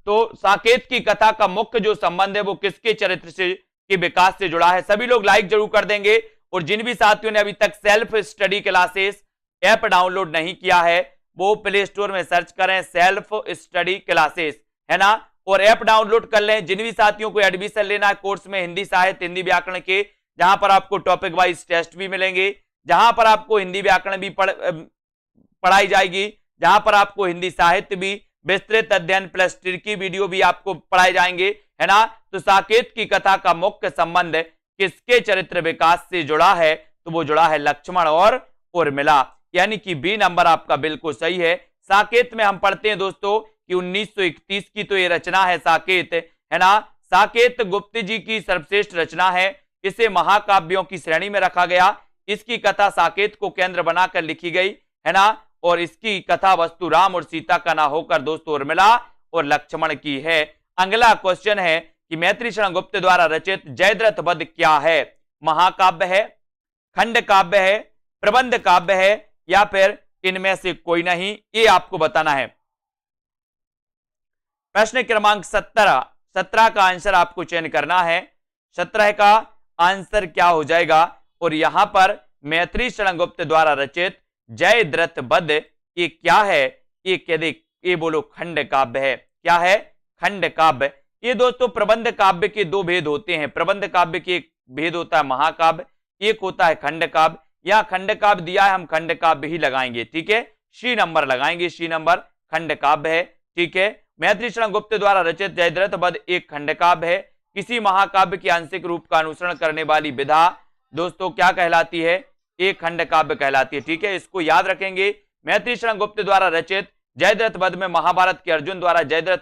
तो साकेत की कथा का मुख्य जो संबंध है वो किसके चरित्र से के विकास से जुड़ा है? सभी लोग लाइक जरूर कर देंगे। और जिन भी साथियों ने अभी तक self study classes app download नहीं किया है वो प्ले स्टोर में सर्च करें सेल्फ स्टडी क्लासेस, है ना, और ऐप डाउनलोड कर लें। जिन भी साथियों को एडमिशन लेना है कोर्स में हिंदी साहित्य, हिंदी व्याकरण के, जहां पर आपको टॉपिक वाइज टेस्ट भी मिलेंगे, जहां पर आपको हिंदी व्याकरण भी पढ़ाई जाएगी, जहां पर आपको हिंदी साहित्य भी, विस्तृत अध्ययन प्लस की वीडियो भी आपको पढ़ाए जाएंगे, है ना। तो साकेत की कथा का मुख्य संबंध किसके चरित्र विकास से जुड़ा है? तो वो जुड़ा है लक्ष्मण और उर्मिला, यानी कि बी नंबर आपका बिल्कुल सही है। साकेत में हम पढ़ते हैं दोस्तों कि 1931 की तो ये रचना है साकेत, है ना। साकेत गुप्त जी की सर्वश्रेष्ठ रचना है। इसे महाकाव्यों की श्रेणी में रखा गया। इसकी कथा साकेत को केंद्र बनाकर लिखी गई, है ना। और इसकी कथा वस्तु राम और सीता का ना होकर दोस्तों उर्मिला और लक्ष्मण की है। अगला क्वेश्चन है कि मैथिली शरण गुप्त द्वारा रचित जयद्रथ वध क्या है? महाकाव्य है, खंड काव्य है, प्रबंध काव्य है, या फिर इनमें से कोई नहीं? ये आपको बताना है। प्रश्न क्रमांक 17 का आंसर आपको चयन करना है। 17 का आंसर क्या हो जाएगा? और यहां पर मैथिली शरण गुप्त द्वारा रचित जयद्रथ वध ये क्या है? ये क्या देख, ये बोलो खंड काव्य है। क्या है? खंड काव्य। ये दोस्तों प्रबंध काव्य के 2 भेद होते हैं। प्रबंध काव्य के एक भेद होता है महाकाव्य, एक होता है खंड काव्य। यहां खंड काव्य दिया है, हम खंड काव्य ही लगाएंगे, ठीक है। सी नंबर लगाएंगे, सी नंबर खंड काव्य है, ठीक है। मैथिली शरण गुप्त द्वारा रचित जयद्रथ वध एक खंड काव्य है। किसी महाकाव्य के आंशिक रूप का अनुसरण करने वाली विधा दोस्तों क्या कहलाती है? एक खंड काव्य कहलाती है, ठीक है। इसको याद रखेंगे। मैथिली शरण गुप्त द्वारा रचित जयद्रथ वध में महाभारत के अर्जुन द्वारा जयद्रथ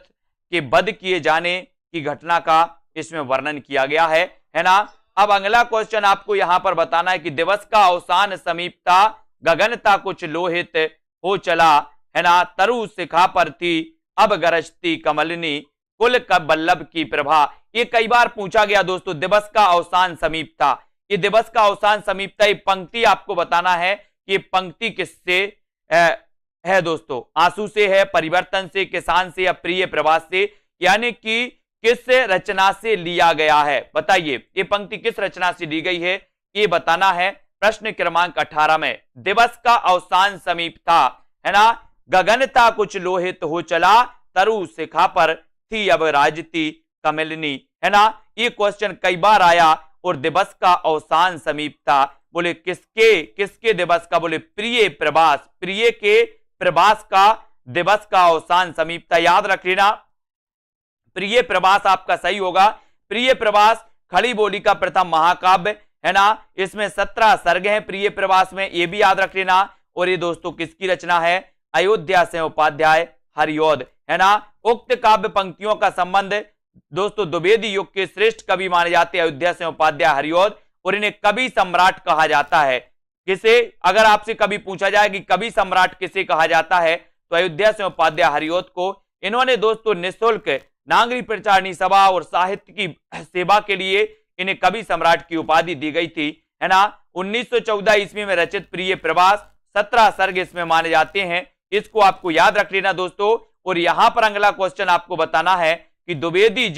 के वध किए जाने की घटना का इसमें वर्णन किया गया है ना। अब अगला क्वेश्चन आपको यहां पर बताना है कि दिवस का अवसान समीपता, गगनता कुछ लोहित हो चला, है ना, तरु शिखा पर थी अब गरजती कमलनी, कुल कब बल्लभ की प्रभा। ये कई बार पूछा गया दोस्तों, दिवस का अवसान समीपता। ये दिवस का अवसान समीपता, ये पंक्ति आपको बताना है कि पंक्ति किससे है दोस्तों? आंसू से है, परिवर्तन से, किसान से, या प्रिय प्रवास से? यानी कि किस रचना से लिया गया है? बताइए, ये पंक्ति किस रचना से ली गई है, ये बताना है। प्रश्न क्रमांक 18 में दिवस का अवसान समीप था, है ना, गगन था कुछ लोहित हो चला, तरु शिखा पर थी अब राजती कमलिनी, है ना। ये क्वेश्चन कई बार आया। और दिवस का अवसान समीप था, बोले किसके दिवस का? बोले प्रिय प्रभास, प्रिय के प्रभास का दिवस का अवसान समीप था। याद रख लेना, प्रिय प्रभास आपका सही होगा। प्रिय प्रभास खड़ी बोली का प्रथम महाकाव्य, है ना। इसमें 17 सर्ग हैं प्रिय प्रभास में, ये भी याद रख लेना। और ये दोस्तों किसकी रचना है? अयोध्या से उपाध्याय हरिऔध, है ना। उक्त काव्य पंक्तियों का संबंध दोस्तों द्विवेदी युग के श्रेष्ठ कवि माने जाते हैं अयोध्या से उपाध्याय हरिऔध, और इन्हें कवि सम्राट कहा जाता है। किसे, अगर आपसे कभी पूछा जाए कि कवि सम्राट किसे कहा जाता है, तो अयोध्या से उपाध्याय हरिऔध को। इन्होंने दोस्तों निःशुल्क नागरिक प्रचारणी सभा और साहित्य की सेवा के लिए इन्हें कवि सम्राट की उपाधि दी गई थी, है ना। 1914 ईस्वी में रचित प्रिय प्रभास 17 सर्ग इसमें माने जाते हैं। इसको आपको याद रख लेना दोस्तों। और यहां पर अगला क्वेश्चन आपको बताना है कि द्विवेदी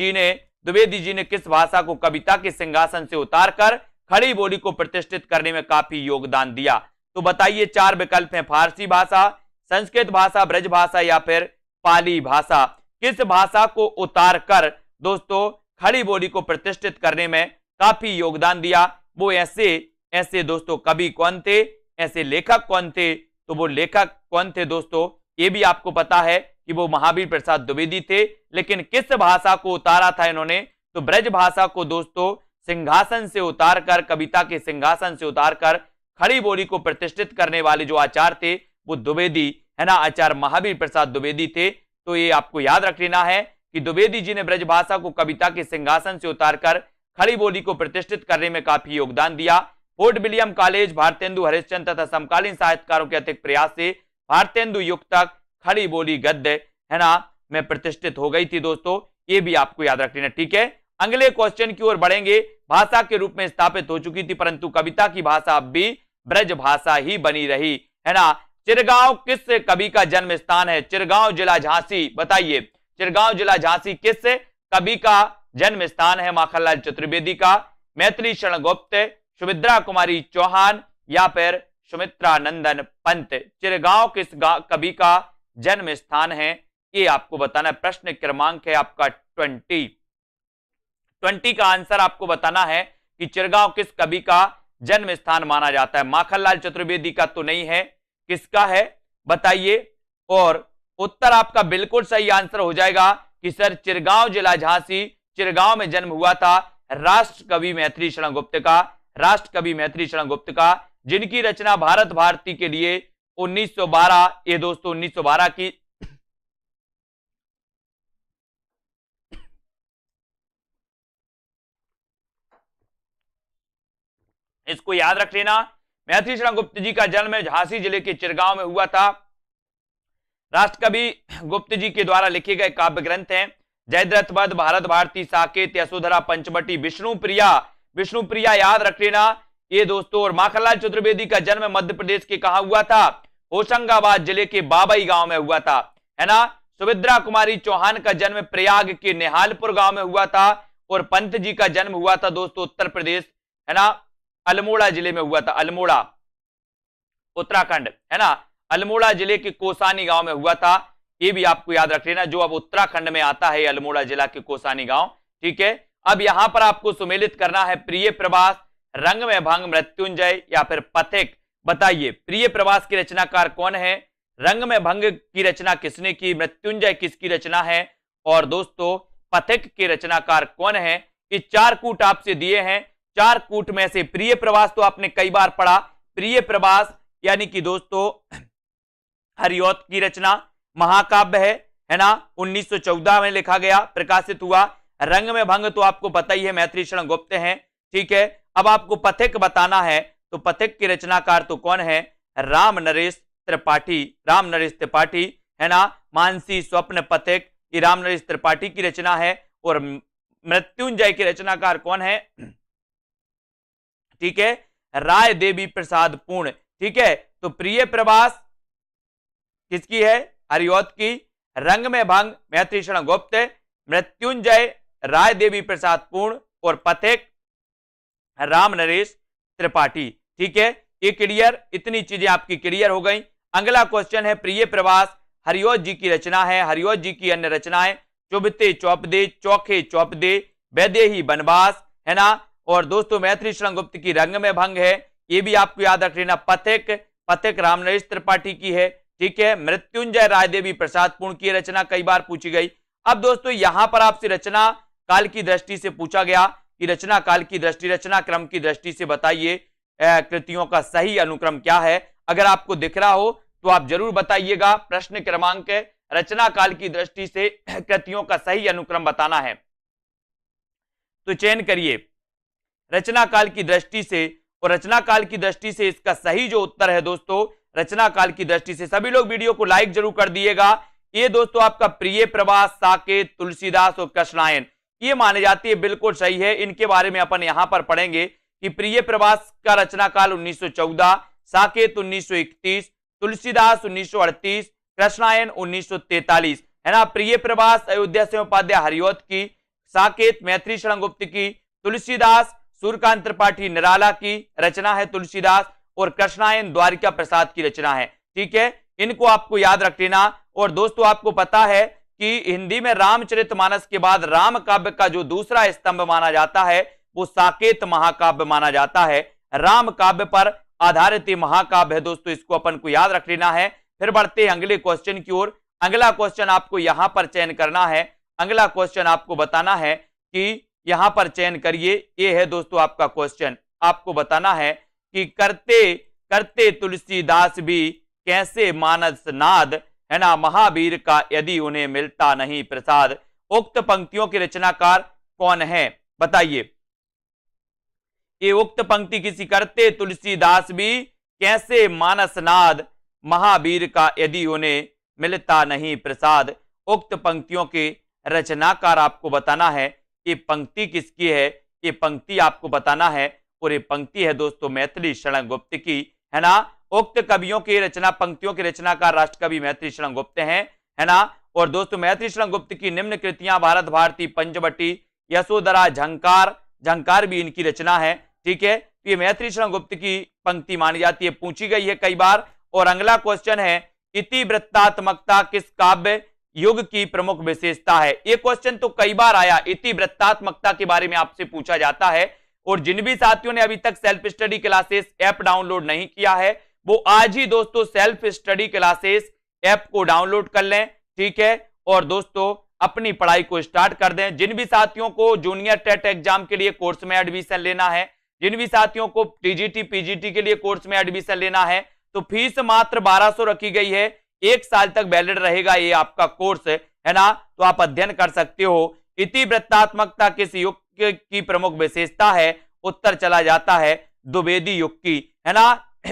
जी ने किस भाषा को कविता के सिंहासन से उतारकर खड़ी बोली को प्रतिष्ठित करने में काफी योगदान दिया? तो बताइए, 4 विकल्प हैं, फारसी भाषा, संस्कृत भाषा, ब्रज भाषा या फिर पाली भाषा। किस भाषा को उतारकर दोस्तों खड़ी बोली को प्रतिष्ठित करने में काफी योगदान दिया? वो ऐसे दोस्तों कवि कौन थे, ऐसे लेखक कौन थे? तो वो लेखक कौन थे दोस्तों, ये भी आपको पता है कि वो महावीर प्रसाद द्विवेदी थे। लेकिन किस भाषा को उतारा था इन्होंने? तो ब्रज भाषा को दोस्तों सिंहासन से उतारकर, कविता के सिंहासन से उतारकर खड़ी बोली को प्रतिष्ठित करने वाले जो आचार्य थे वो द्विवेदी, है ना, आचार्य महावीर प्रसाद द्विवेदी थे। तो ये आपको याद रख लेना है कि द्विवेदी जी ने ब्रज भाषा को कविता के सिंहासन से उतारकर खड़ी बोली को प्रतिष्ठित करने में काफी योगदान दिया। Fort William college, Bharatendu Harishchandra तथा समकालीन साहित्यकारों के अतिरिक्त प्रयास से भारतेंदु युग तक खड़ी बोली गद्य, है ना, में प्रतिष्ठित हो गई थी दोस्तों। ये भी आपको याद रख लेना, ठीक है। अगले क्वेश्चन की ओर बढ़ेंगे। भाषा के रूप में स्थापित हो चुकी थी, परंतु कविता की भाषा अब भी ब्रज भाषा ही बनी रही, है ना। चिरगांव किस कवि का जन्म स्थान है? चिरगांव जिला झांसी, बताइए, चिरगांव जिला झांसी किस कवि का जन्म स्थान है? माखनलाल चतुर्वेदी का, मैथिली शरण गुप्त, सुमित्रा कुमारी चौहान या फिर सुमित्रा नंदन पंत? चिरगांव किस कवि का जन्म स्थान है, ये आपको बताना है। प्रश्न क्रमांक है आपका 20 का आंसर आपको बताना है कि चिरगांव किस कवि का जन्म स्थान माना जाता है। माखनलाल चतुर्वेदी का तो नहीं है, किसका है बताइए। और उत्तर आपका बिल्कुल सही आंसर हो जाएगा कि सर चिरगांव जिला झांसी, चिरगांव में जन्म हुआ था राष्ट्र कवि मैथिली शरण गुप्त का, राष्ट्र कवि मैथिली शरण गुप्त का, जिनकी रचना भारत भारती के लिए 1912, ये दोस्तों 1912 की इसको याद रख लेना। मैथिली शरण गुप्त जी का जन्म झांसी जिले के चिरगांव में हुआ था। राष्ट्रकवि गुप्त जी के द्वारा लिखे गए काव्य ग्रंथ हैं जयद्रथ वध, भारत भारती, साकेत, यशोधरा, पंचवटी, विष्णुप्रिया, विष्णुप्रिया याद रख लेना ये दोस्तों। और माखनलाल चतुर्वेदी का जन्म मध्य प्रदेश के कहा हुआ था? होशंगाबाद जिले के बाबई गांव में हुआ था, है ना। सुमित्रा कुमारी चौहान का जन्म प्रयाग के निहालपुर गांव में हुआ था। और पंत जी का जन्म हुआ था दोस्तों उत्तर प्रदेश, है ना, अल्मोड़ा जिले में हुआ था, अल्मोड़ा उत्तराखंड, है ना, अल्मोड़ा जिले के कोसानी गांव में हुआ था। ये भी आपको याद रख लेना, जो अब उत्तराखंड में आता है अल्मोड़ा जिला के कोसानी गांव, ठीक है। अब यहां पर आपको सुमेलित करना है प्रिय प्रवास, रंग में भंग, मृत्युंजय या फिर पथिक। बताइए प्रिय प्रवास की रचनाकार कौन है, रंग में भंग की रचना किसने की, मृत्युंजय किसकी रचना है, और दोस्तों पथिक के रचनाकार कौन है। ये 4 कूट आपसे दिए हैं। 4 कूट में से प्रिय प्रवास तो आपने कई बार पढ़ा। प्रिय प्रवास यानी कि दोस्तों हरिऔध की रचना, महाकाव्य है ना, 1914 में लिखा गया, प्रकाशित हुआ। रंग में भंग तो आपको पता ही है, मैथिली शरण गुप्त हैं, ठीक है। अब आपको पथिक बताना है, तो पथिक के रचनाकार तो कौन है, राम नरेश त्रिपाठी, राम नरेश त्रिपाठी, है ना। मानसी स्वप्न पथिक, ये राम नरेश त्रिपाठी की रचना है। और मृत्युंजय के रचनाकार कौन है, ठीक है, राय देवी प्रसाद पूर्ण, ठीक है। तो प्रिय प्रवास किसकी है, हरिऔध की, रंग में भंग मैथिली शरण गुप्त, मृत्युंजय राय देवी प्रसाद पूर्ण और पथिक राम नरेश त्रिपाठी। ठीक है, ये क्लियर, इतनी चीजें आपकी क्लियर हो गई। अगला क्वेश्चन है प्रिय प्रवास हरिओत जी की रचना है। हरिओत जी की अन्य रचनाएं चुभते चौपदे, चौखे चौपदे, वैदेही बनवास, है ना। और दोस्तों मैथिली शरण गुप्त की रंग में भंग है, ये भी आपको याद रख लेना। पथिक रामनरेश त्रिपाठी की है। ठीक है, मृत्युंजय राय देवी प्रसाद पूर्ण की रचना कई बार पूछी गई। अब दोस्तों यहां पर आपसे रचना काल की दृष्टि से पूछा गया कि रचना काल की दृष्टि, रचना क्रम की दृष्टि से बताइए कृतियों का सही अनुक्रम क्या है। अगर आपको दिख रहा हो तो आप जरूर बताइएगा। प्रश्न क्रमांक रचना काल की दृष्टि से कृतियों का सही अनुक्रम बताना है, तो चयन करिए रचना काल की दृष्टि से। और रचना काल की दृष्टि से इसका सही जो उत्तर है दोस्तों, रचना काल की दृष्टि से, सभी लोग वीडियो को लाइक जरूर कर दिएगा। ये दोस्तों आपका प्रिय प्रवास, साकेत, तुलसीदास और कृष्णायन ये माने जाती है, बिल्कुल सही है। इनके बारे में अपन यहां पर पढ़ेंगे कि प्रिय प्रवास का रचना काल 1914, साकेत 1931, तुलसीदास 1938, कृष्णायन 1943, है ना। प्रिय प्रवास अयोध्या से उपाध्याय हरिओत की, साकेत मैथिली शरण गुप्त की, तुलसीदास सूर्यकांत त्रिपाठी निराला की रचना है तुलसीदास, और कृष्णायन द्वारिका प्रसाद की रचना है। ठीक है, इनको आपको याद रख लेना। और दोस्तों आपको पता है कि हिंदी में रामचरितमानस के बाद राम काव्य का जो दूसरा स्तंभ माना जाता है वो साकेत महाकाव्य माना जाता है। राम काव्य पर आधारित महाकाव्य है दोस्तों, इसको अपन को याद रख लेना है। फिर बढ़ते हैं अगले क्वेश्चन की ओर। अगला क्वेश्चन आपको यहां पर चयन करना है। अगला क्वेश्चन आपको बताना है कि यहां पर चयन करिए। ये है दोस्तों आपका क्वेश्चन, आपको बताना है कि करते करते तुलसीदास भी कैसे मानस नाद, है ना, महावीर का यदि उन्हें मिलता नहीं प्रसाद। उक्त पंक्तियों के रचनाकार कौन है बताइए। ये उक्त पंक्ति किसी करते तुलसीदास भी कैसे मानस नाद, महावीर का यदि उन्हें मिलता नहीं प्रसाद। उक्त पंक्तियों के रचनाकार आपको बताना है। ये पंक्ति किसकी है, ये पंक्ति आपको बताना है। और ये पंक्ति है दोस्तों मैथिली शरण गुप्त की, है ना। उक्त कवियों के रचना पंक्तियों के रचनाकार राष्ट्रकवि मैथिली शरण गुप्त हैं, है ना। और दोस्तों मैथिली शरण गुप्त की निम्न कृतियां भारत भारती, पंचवटी, यशोधरा, झंकार, झंकार भी इनकी रचना है। ठीक है, ये मैथिली शरण गुप्त की पंक्ति मानी जाती है, पूछी गई है कई बार। और अगला क्वेश्चन है इतिवृत्तात्मकता किस काव्य युग की प्रमुख विशेषता है। ये क्वेश्चन तो कई बार आया, इतिवृत्तात्मकता के बारे में आपसे पूछा जाता है। और जिन भी साथियों ने अभी तक self study classes app download नहीं किया है वो आज ही दोस्तों सेल्फ स्टडी क्लासेस ऐप को डाउनलोड कर लें। ठीक है, और दोस्तों अपनी पढ़ाई को स्टार्ट कर दें। जिन भी साथियों को जूनियर टेट एग्जाम के लिए कोर्स में एडमिशन लेना है, जिन भी साथियों को टीजीटी पीजीटी के लिए कोर्स में एडमिशन लेना है, तो फीस मात्र 1200 रखी गई है। 1 साल तक वैलिड रहेगा ये आपका कोर्स, है ना। तो आप अध्ययन कर सकते हो। इतिवृत्तात्मकता किस युग की प्रमुख विशेषता है, उत्तर चला जाता है द्विवेदी युग की, है ना।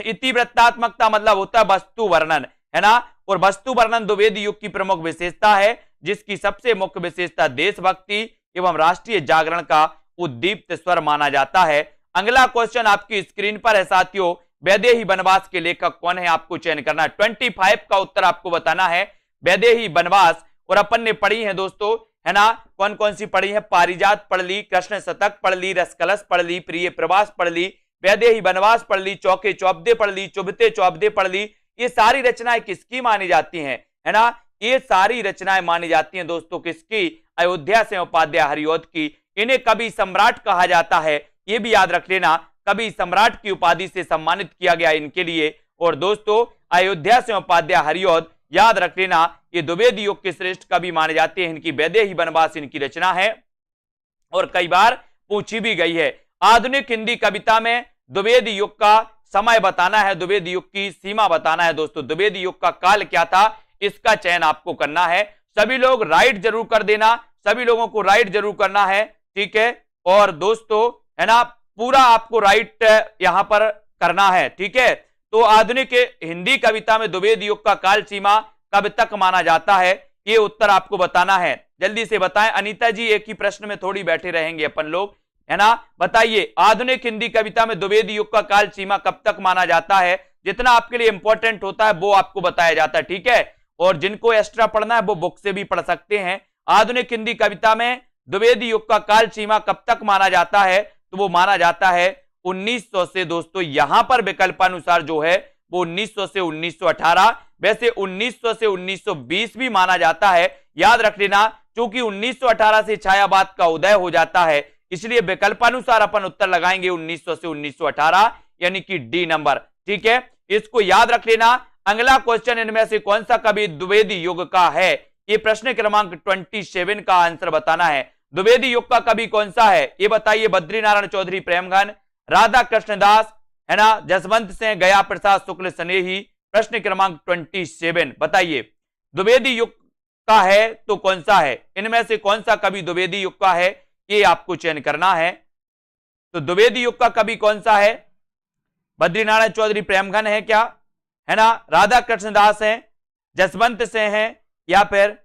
इतिवृत्तात्मकता मतलब होता है वस्तु वर्णन, है ना। और वस्तु वर्णन द्विवेदी युग की प्रमुख विशेषता है, जिसकी सबसे मुख्य विशेषता देशभक्ति एवं राष्ट्रीय जागरण का उद्दीप्त स्वर माना जाता है। अगला क्वेश्चन आपकी स्क्रीन पर है साथियों, वैदेही बनवास के लेखक कौन है, आपको चयन करना है। 25 का उत्तर आपको बताना है, वैदेही बनवास। और अपन ने पढ़ी है दोस्तों, है ना, कौन कौन सी पढ़ी है, पारिजात पढ़ ली, कृष्ण शतक पढ़ ली, रसकलश पढ़ ली, प्रिय प्रवास पढ़ ली, वैदेही बनवास पढ़ ली, चौके चौपदे पढ़ ली, चुभते चौपदे पढ़ ली। ये सारी रचनाएं किसकी मानी जाती हैं, है ना। ये सारी रचनाएं मानी जाती हैं दोस्तों किसकी, अयोध्या से उपाध्याय हरिओत की। इन्हें कवि सम्राट कहा जाता है, ये भी याद रख लेना, कवि सम्राट की उपाधि से सम्मानित किया गया इनके लिए। और दोस्तों अयोध्या से उपाध्याय हरिओत याद रख लेना, ये द्विवेदी युग के श्रेष्ठ कवि माने जाते हैं। इनकी वैदेही बनवास इनकी रचना है और कई बार पूछी भी गई है। आधुनिक हिंदी कविता में द्विवेदी युग का समय बताना है, द्विवेदी युग की सीमा बताना है दोस्तों। द्विवेदी युग का काल क्या था, इसका चयन आपको करना है। सभी लोग राइट जरूर कर देना, सभी लोगों को राइट जरूर करना है। ठीक है, और दोस्तों है ना, पूरा आपको राइट यहां पर करना है। ठीक है, तो आधुनिक हिंदी कविता में द्विवेदी युग का काल सीमा कब तक माना जाता है, ये उत्तर आपको बताना है। जल्दी से बताएं अनीता जी, एक ही प्रश्न में थोड़ी बैठे रहेंगे अपन लोग, है ना। बताइए आधुनिक हिंदी कविता में द्विवेदी युग का काल सीमा कब तक माना जाता है। जितना आपके लिए इंपॉर्टेंट होता है वो आपको बताया जाता है। ठीक है, और जिनको एक्स्ट्रा पढ़ना है वो बुक से भी पढ़ सकते हैं। आधुनिक हिंदी कविता में द्विवेदी युग का काल सीमा कब तक माना जाता है, तो वो माना जाता है 1900 से दोस्तों, यहां पर विकल्पानुसार जो है वो 1900 से 1918, वैसे 1900 से 1920 भी माना जाता है। याद रख लेना, क्योंकि 1918 से छायावाद का उदय हो जाता है, इसलिए विकल्पानुसार अपन उत्तर लगाएंगे 1900 से 1918, यानी कि डी नंबर। ठीक है, इसको याद रख लेना। अगला क्वेश्चन, इनमें से कौन सा कवि द्विवेदी युग का है, ये प्रश्न क्रमांक 27 का आंसर बताना है। द्विवेदी युग का कवि कौन सा है, ये बताइए। बद्रीनारायण चौधरी प्रेमघन, राधा कृष्णदास, है ना, जसवंत सिंह, गया प्रसाद शुक्ल स्नेही। प्रश्न क्रमांक 27 बताइए, द्विवेदी युग का है तो कौन सा है, इनमें से कौन सा कवि द्विवेदी युग का है, ये आपको चयन करना है। तो द्विवेदी युग का कवि कौन सा है, बद्रीनारायण चौधरी प्रेमघन है क्या, है ना, राधा कृष्णदास है, जसवंत सिंह है, या फिर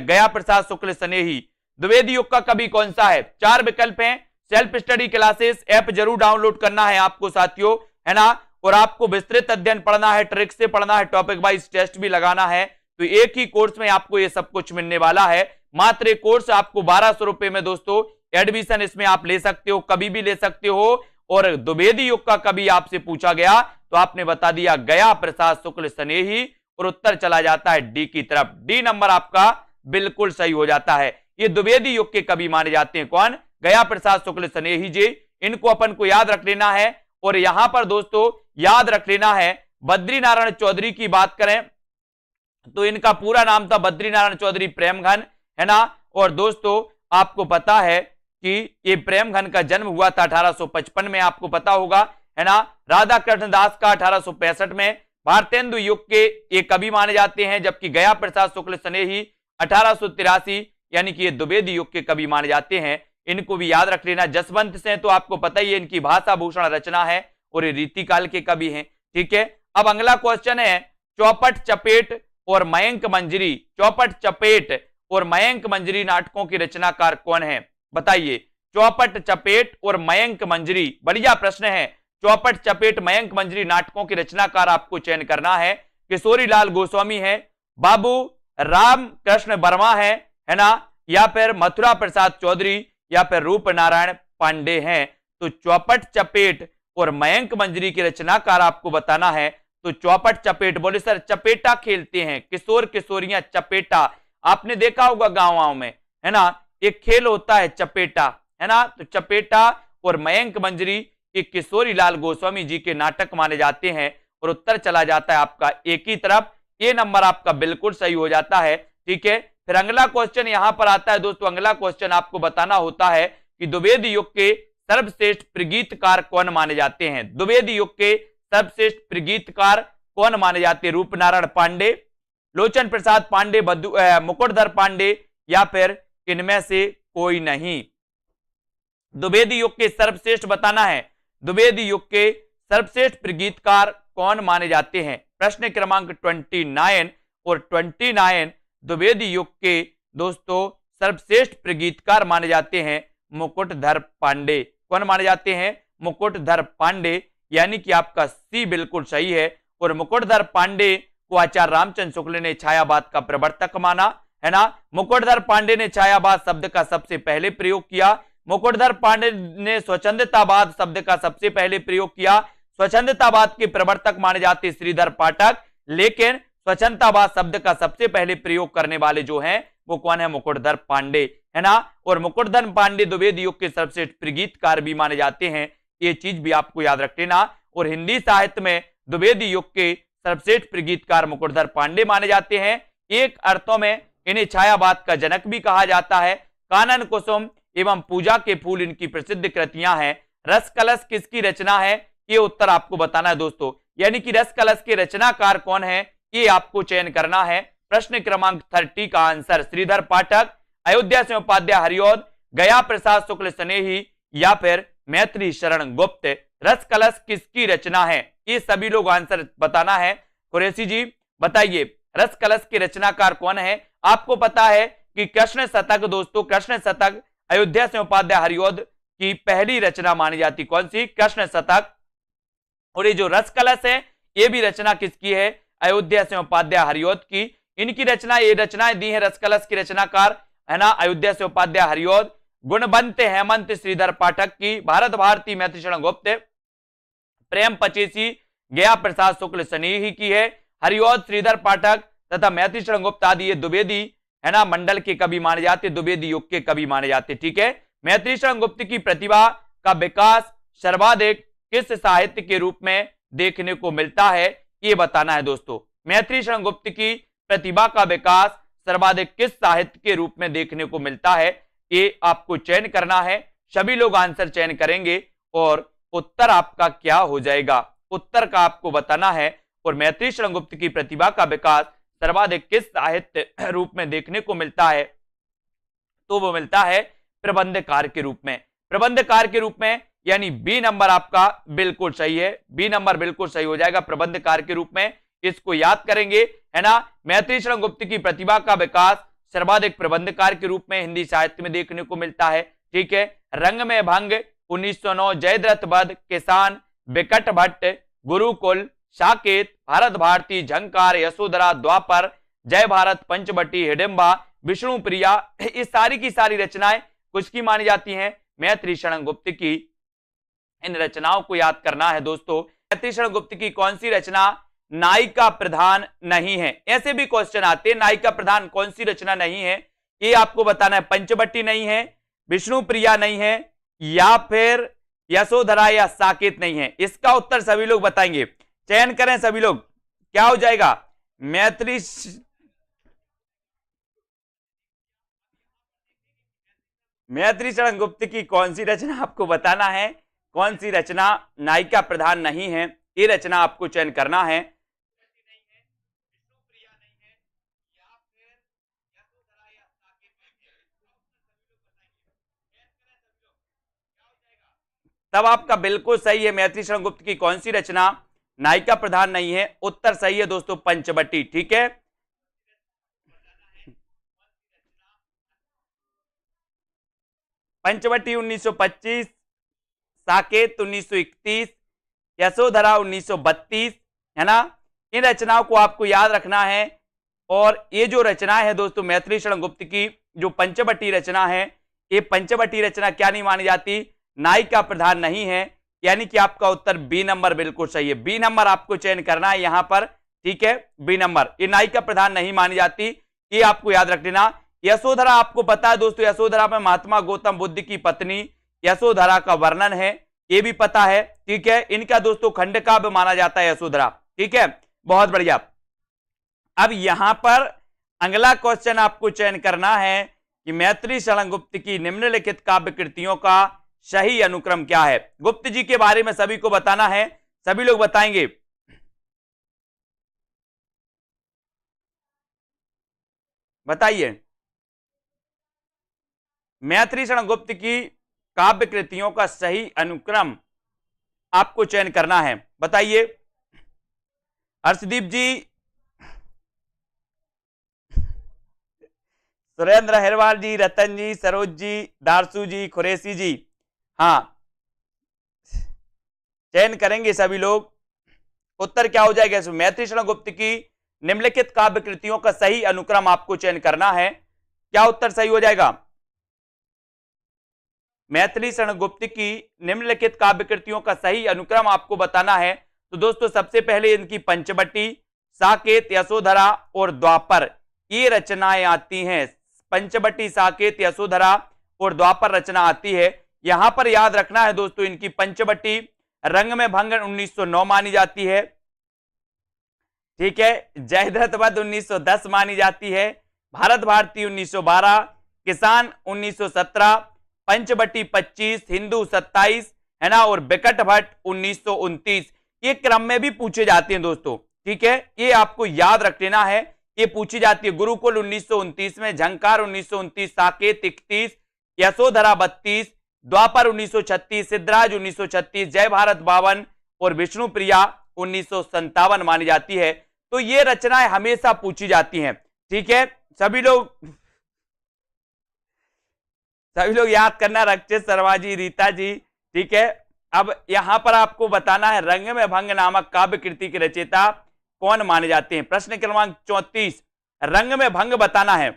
गया प्रसाद शुक्ल स्नेही। द्विवेदी युग का कवि कौन सा है, 4 विकल्प हैं। सेल्फ स्टडी क्लासेस ऐप जरूर डाउनलोड करना है आपको साथियों, है ना, और आपको विस्तृत अध्ययन पढ़ना है, ट्रिक से पढ़ना है, टॉपिक वाइज टेस्ट भी लगाना है। तो एक ही कोर्स में आपको ये सब कुछ मिलने वाला है। मात्र एक कोर्स आपको 1200 रुपए में दोस्तों एडमिशन इसमें आप ले सकते हो, कभी भी ले सकते हो। और द्विवेदी युग का कभी आपसे पूछा गया तो आपने बता दिया गया प्रसाद शुक्ल स्नेही, और उत्तर चला जाता है डी की तरफ। डी नंबर आपका बिल्कुल सही हो जाता है। ये द्विवेदी युग के कवि माने जाते हैं, कौन, गया प्रसाद शुक्ल स्नेही जी। इनको अपन को याद रख लेना है। और यहां पर दोस्तों याद रख लेना है, बद्रीनारायण चौधरी की बात करें तो इनका पूरा नाम था बद्रीनारायण चौधरी प्रेमघन, है ना। और दोस्तों आपको पता है कि ये प्रेमघन का जन्म हुआ था 1855 में, आपको पता होगा, है ना। राधा कृष्णदास का 1865 में। भारतेंदु युग के ये कवि माने जाते हैं, जबकि गया प्रसाद शुक्ल स्नेही 1883, यानी कि ये द्विवेदी युग के कवि माने जाते हैं। इनको भी याद रख लेना। जसवंत सिंह तो आपको पता ही है, इनकी भाषा भूषण रचना है और ये रीतिकाल के कवि हैं। ठीक है, अब अगला क्वेश्चन है, चौपट चपेट और मयंक मंजरी। चौपट चपेट और मयंक मंजरी नाटकों के रचनाकार कौन है, बताइए। चौपट चपेट और मयंक मंजरी, बढ़िया प्रश्न है। चौपट चपेट मयंक मंजरी नाटकों के रचनाकार आपको चयन करना है। किशोरीलाल गोस्वामी है, बाबू राम कृष्ण वर्मा है ना, या फिर मथुरा प्रसाद चौधरी, या फिर रूप नारायण पांडे हैं। तो चौपट चपेट और मयंक मंजरी के रचनाकार आपको बताना है। तो चौपट चपेट, बोले सर चपेटा खेलते हैं, किशोर किशोरियां चपेटा, आपने देखा होगा गांव में, है ना, एक खेल होता है चपेटा, है ना। तो चपेटा और मयंक मंजरी ये किशोरीलाल गोस्वामी जी के नाटक माने जाते हैं, और उत्तर चला जाता है आपका एक ही तरफ। ये नंबर आपका बिल्कुल सही हो जाता है। ठीक है, फिर अगला क्वेश्चन यहां पर आता है दोस्तों। अगला क्वेश्चन आपको बताना होता है कि द्विवेदी युग के सर्वश्रेष्ठ प्रगीतकार कौन माने जाते हैं। द्विवेदी युग के सर्वश्रेष्ठ प्रगीतकार कौन माने जाते हैं, रूपनारायण पांडे, लोचन प्रसाद पांडे, मुकुटधर पांडे, या फिर इनमें से कोई नहीं। द्विवेदी युग के सर्वश्रेष्ठ बताना है, द्विवेदी युग के सर्वश्रेष्ठ प्रगीतकार कौन माने जाते हैं। प्रश्न क्रमांक 29 और 29 द्विवेदी युग के दोस्तों सर्वश्रेष्ठ प्रगीतकार माने जाते हैं मुकुटधर पांडे। कौन माने जाते हैं, मुकुटधर पांडे, यानी कि आपका सी बिल्कुल सही है। और मुकुटधर पांडे को आचार्य रामचंद्र शुक्ल ने छायावाद का प्रवर्तक माना, है ना। मुकुटधर पांडे ने छायावाद शब्द का सबसे पहले प्रयोग किया। मुकुटधर पांडे ने स्वच्छंदतावाद शब्द का सबसे पहले प्रयोग किया। स्वच्छंदतावाद के प्रवर्तक माने जाते श्रीधर पाठक, लेकिन स्वच्छंदतावाद शब्द का सबसे पहले प्रयोग करने वाले जो हैं वो कौन है, मुकुटधर पांडे, है ना। और मुकुटधर पांडे द्विवेदी युग के सर्वश्रेष्ठ प्रगीतकार भी माने जाते हैं, ये चीज भी आपको याद रख लेना। और हिंदी साहित्य में द्विवेदी युग के सर्वश्रेष्ठ प्रगीतकार मुकुटधर पांडे माने जाते हैं। एक अर्थों में इन्हें छायावाद का जनक भी कहा जाता है। कानन कुसुम एवं पूजा के फूल इनकी प्रसिद्ध कृतियां हैं। रस कलश किसकी रचना है, ये उत्तर आपको बताना है दोस्तों, यानी कि रस कलश के रचनाकार कौन है, ये आपको चयन करना है। प्रश्न क्रमांक 30 का आंसर श्रीधर पाठक, अयोध्या सिंह उपाध्याय हरिऔध, गया प्रसाद शुक्ल स्नेही, या फिर मैथिली शरण गुप्त। रस कलश किसकी रचना है, ये सभी लोग आंसर बताना है। कुरैशी जी बताइए, रस कलश के रचनाकार कौन है। आपको पता है कि कृष्ण शतक दोस्तों, कृष्ण शतक अयोध्या सिंह उपाध्याय हरिऔध की पहली रचना मानी जाती, कौन सी, कृष्ण शतक। और ये जो रस कलश है ये भी रचना किसकी है, अयोध्या सिंह उपाध्याय हरिऔध की। इनकी रचना, ये रचनाएं दी है रस कलश के रचनाकार है ना, अयोध्या से उपाध्याय हरिऔध, गुणवंत हेमंत श्रीधर पाठक की, भारत भारती मैथिली शरण गुप्त, प्रेम पचेसी गया प्रसाद शुक्ल सनेही की है, हरिऔध श्रीधर पाठक तथा मैथिली शरण गुप्त आदि ये द्विवेदी है ना मंडल के कवि माने जाते, द्विवेदी युग के कवि माने जाते। ठीक है, मैथिली शरण गुप्त की प्रतिभा का विकास सर्वाधिक किस साहित्य के रूप में देखने को मिलता है, ये बताना है दोस्तों। मैथिली शरण गुप्त की प्रतिभा का विकास सर्वाधिक किस साहित्य के रूप में देखने को मिलता है, ये आपको चयन करना है। सभी लोग आंसर चयन करेंगे और उत्तर आपका क्या हो जाएगा, उत्तर का आपको बताना है। और मैथिली शरण गुप्त की प्रतिभा का विकास सर्वाधिक किस साहित्य रूप में देखने को मिलता है, तो वो मिलता है प्रबंधकार के रूप में। प्रबंधकार के रूप में यानी बी नंबर आपका बिल्कुल सही है, बी नंबर बिल्कुल सही हो जाएगा प्रबंधकार के रूप में। इसको याद करेंगे है ना। मैथिली शरण गुप्त की प्रतिभा का विकास सर्वाधिक प्रबंधकार के रूप में हिंदी साहित्य में देखने को मिलता है। ठीक है, रंग में भंग 1909, जयद्रथ वध, किसान, विकट भट्ट, गुरुकुल, साकेत, भारत भारती, झंकार, यशोधरा, द्वापर, जय भारत, पंचवटी, हिडिंबा, विष्णु प्रिया, ये सारी की सारी रचनाएं किसकी मानी जाती हैं, मैथिली शरण गुप्त की। इन रचनाओं को याद करना है दोस्तों। मैथिली शरण गुप्त की कौन सी रचना नायिका प्रधान नहीं है, ऐसे भी क्वेश्चन आते हैं, नायिका प्रधान कौन सी रचना नहीं है, ये आपको बताना है। पंचवटी नहीं है, विष्णु प्रिया नहीं है, या फिर यशोधरा या साकेत नहीं है। इसका उत्तर सभी लोग बताएंगे, चयन करें सभी लोग, क्या हो जाएगा। मैथिली शरण गुप्त की कौन सी रचना आपको बताना है, कौन सी रचना नायिका प्रधान नहीं है, ये रचना आपको चयन करना है। तब आपका बिल्कुल सही है, मैथिली शरण गुप्त की कौन सी रचना नायिका प्रधान नहीं है, उत्तर सही है दोस्तों पंचवटी। ठीक है, पंचवटी 1925, साकेत 1931, यशोधरा 1932 है ना। इन रचनाओं को आपको याद रखना है। और ये जो रचना है दोस्तों मैथिली शरण गुप्त की जो पंचवटी रचना है, ये पंचवटी रचना क्या नहीं मानी जाती, नायिका प्रधान नहीं है, यानी कि आपका उत्तर बी नंबर बिल्कुल सही है। बी नंबर आपको चयन करना है यहां पर। ठीक है, बी नंबर, ये नायिका प्रधान नहीं मानी जाती, ये आपको याद रख लेना। यशोधरा आपको पता है दोस्तों, यशोधरा में महात्मा गौतम बुद्ध की पत्नी यशोधरा का वर्णन है, ये भी पता है। ठीक है, इनका दोस्तों खंड काव्य माना जाता है यशोधरा। ठीक है, बहुत बढ़िया। अब यहां पर अगला क्वेश्चन आपको चयन करना है कि मैथिली शरण गुप्त की निम्नलिखित काव्य कृतियों का सही अनुक्रम क्या है। गुप्त जी के बारे में सभी को बताना है, सभी लोग बताएंगे। बताइए, मैथिली शरण गुप्त की काव्य कृतियों का सही अनुक्रम आपको चयन करना है, बताइए। हर्षदीप जी, सुरेंद्र हेरवाल जी, रतन जी, सरोज जी, दारसू जी, खुरेसी जी, हाँ चयन करेंगे सभी लोग। उत्तर क्या हो जाएगा, मैथिली शरण गुप्त की निम्नलिखित काव्य कृतियों का सही अनुक्रम आपको चयन करना है। क्या उत्तर सही हो जाएगा। मैथिली शरण गुप्त की निम्नलिखित काव्य कृतियों का सही अनुक्रम आपको बताना है। तो दोस्तों सबसे पहले इनकी पंचवटी, साकेत, यशोधरा और द्वापर ये रचनाएं आती हैं। पंचवटी, साकेत, यशोधरा और द्वापर रचना आती है। यहां पर याद रखना है दोस्तों, इनकी पंचवटी रंग में भंग 1909 मानी जाती है। ठीक है, जयद्रथ वध 1910 मानी जाती है, भारत भारती 1912, किसान 1917, पंचवटी 25, हिंदू 27 है ना, और विकट भट्ट 1929। ये क्रम में भी पूछे जाते हैं दोस्तों। ठीक है, ये आपको याद रख लेना है, ये पूछी जाती है। गुरुकुल 1929 में, झंकार 1929, साकेत 31, यशोधरा 32, द्वापर 1936, सिद्धराज 1936, जय भारत 52 और विष्णु प्रिया 1957 मानी जाती है। तो ये रचनाएं हमेशा पूछी जाती हैं। ठीक है, सभी लोग याद करना, रक्षित शर्मा जी, रीता जी। ठीक है, अब यहां पर आपको बताना है रंग में भंग नामक काव्य कृति के रचयिता कौन माने जाते हैं। प्रश्न क्रमांक 34, रंग में भंग बताना है।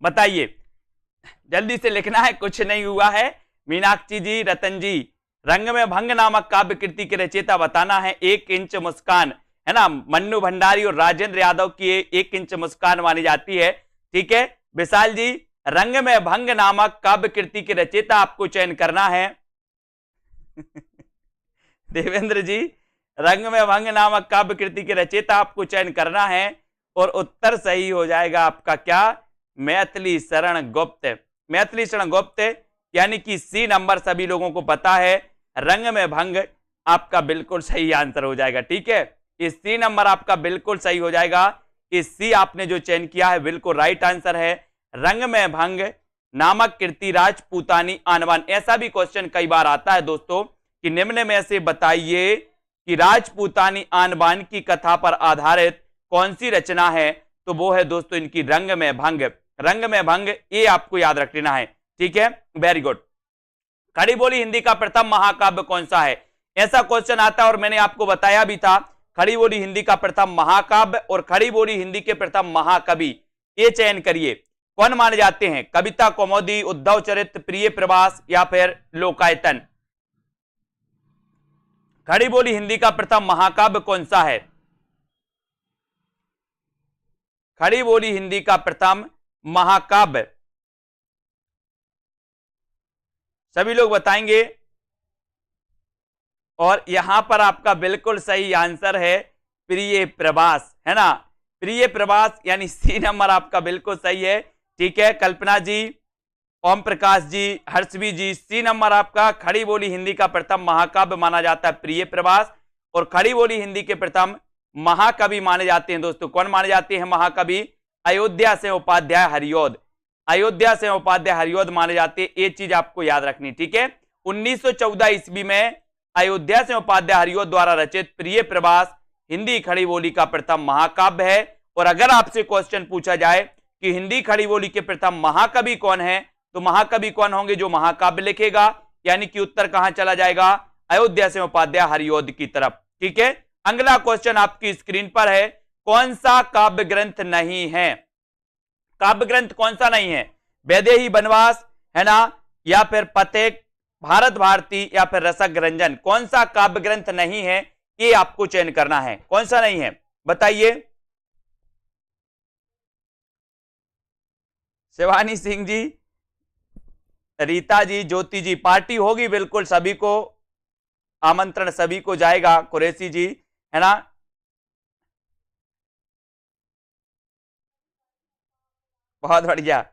बताइए, जल्दी से लिखना है, कुछ नहीं हुआ है। मीनाक्षी जी, रतन जी, रंग में भंग नामक काव्य कृति के रचयिता बताना है। 1 इंच मुस्कान, है ना, मन्नू भंडारी और राजेंद्र यादव की 1 इंच मुस्कान मानी जाती है। ठीक है विशाल जी, रंग में भंग नामक काव्य कृति के रचयिता आपको चयन करना है। देवेंद्र जी, रंग में भंग नामक काव्य कृति के रचयिता आपको चयन करना है और उत्तर सही हो जाएगा आपका क्या, मैथिली शरण गुप्त। मैथिली शरण गुप्त यानी कि सी नंबर सभी लोगों को पता है, रंग में भंग आपका बिल्कुल सही आंसर हो जाएगा। ठीक है, इस सी नंबर आपका बिल्कुल सही हो जाएगा। इस सी आपने जो चयन किया है बिल्कुल राइट आंसर है। रंग में भंग नामक कृति राजपूतानी आनबान। ऐसा भी क्वेश्चन कई बार आता है दोस्तों कि निम्न में से बताइए कि राजपूतानी आनबान की कथा पर आधारित कौन सी रचना है, तो वो है दोस्तों इनकी रंग में भंग। रंग में भंग ये आपको याद रख लेना है। ठीक है, वेरी गुड। खड़ी बोली हिंदी का प्रथम महाकाव्य कौन सा है, ऐसा क्वेश्चन आता है और मैंने आपको बताया भी था। खड़ी बोली हिंदी का प्रथम महाकाव्य और खड़ी बोली हिंदी के प्रथम महाकवि, ये चयन करिए कौन माने जाते हैं। कविता कौमुदी, उद्धव चरित्र, प्रिय प्रवास या फिर लोकायतन। खड़ी बोली हिंदी का प्रथम महाकाव्य कौन सा है। खड़ी बोली हिंदी का प्रथम महाकाव्य सभी लोग बताएंगे और यहां पर आपका बिल्कुल सही आंसर है प्रिय प्रवास, है ना, प्रिय प्रवास यानी सी नंबर आपका बिल्कुल सही है। ठीक है, कल्पना जी, ओम प्रकाश जी, हर्षवी जी, सी नंबर आपका। खड़ी बोली हिंदी का प्रथम महाकाव्य माना जाता है प्रिय प्रवास और खड़ी बोली हिंदी के प्रथम महाकवि माने जाते हैं दोस्तों। कौन माने जाते हैं महाकवि, अयोध्या से उपाध्याय हरिऔध। अयोध्या से उपाध्याय हरिऔध माने जाते हैं, ये चीज आपको याद रखनी। ठीक है, 1914 ईस्वी में अयोध्या से उपाध्याय हरिऔध द्वारा रचित प्रिय प्रवास हिंदी खड़ी बोली का प्रथम महाकाव्य है। और अगर आपसे क्वेश्चन पूछा जाए कि हिंदी खड़ी बोली के प्रथम महाकवि कौन है, तो महाकवि कौन होंगे, जो महाकाव्य लिखेगा, यानी कि उत्तर कहां चला जाएगा, अयोध्या से उपाध्याय हरिऔध की तरफ। ठीक है, अगला क्वेश्चन आपकी स्क्रीन पर है, कौन सा काव्य ग्रंथ नहीं है। काव्य ग्रंथ कौन सा नहीं है, वैदेही वनवास, है ना, या फिर पथिक, भारत भारती या फिर रसक रंजन। कौन सा काव्य ग्रंथ नहीं है, ये आपको चयन करना है। कौन सा नहीं है बताइए। शिवानी सिंह जी, रीता जी, ज्योति जी, पार्टी होगी बिल्कुल, सभी को आमंत्रण सभी को जाएगा। कुरैशी जी, है ना, बहुत बढ़िया।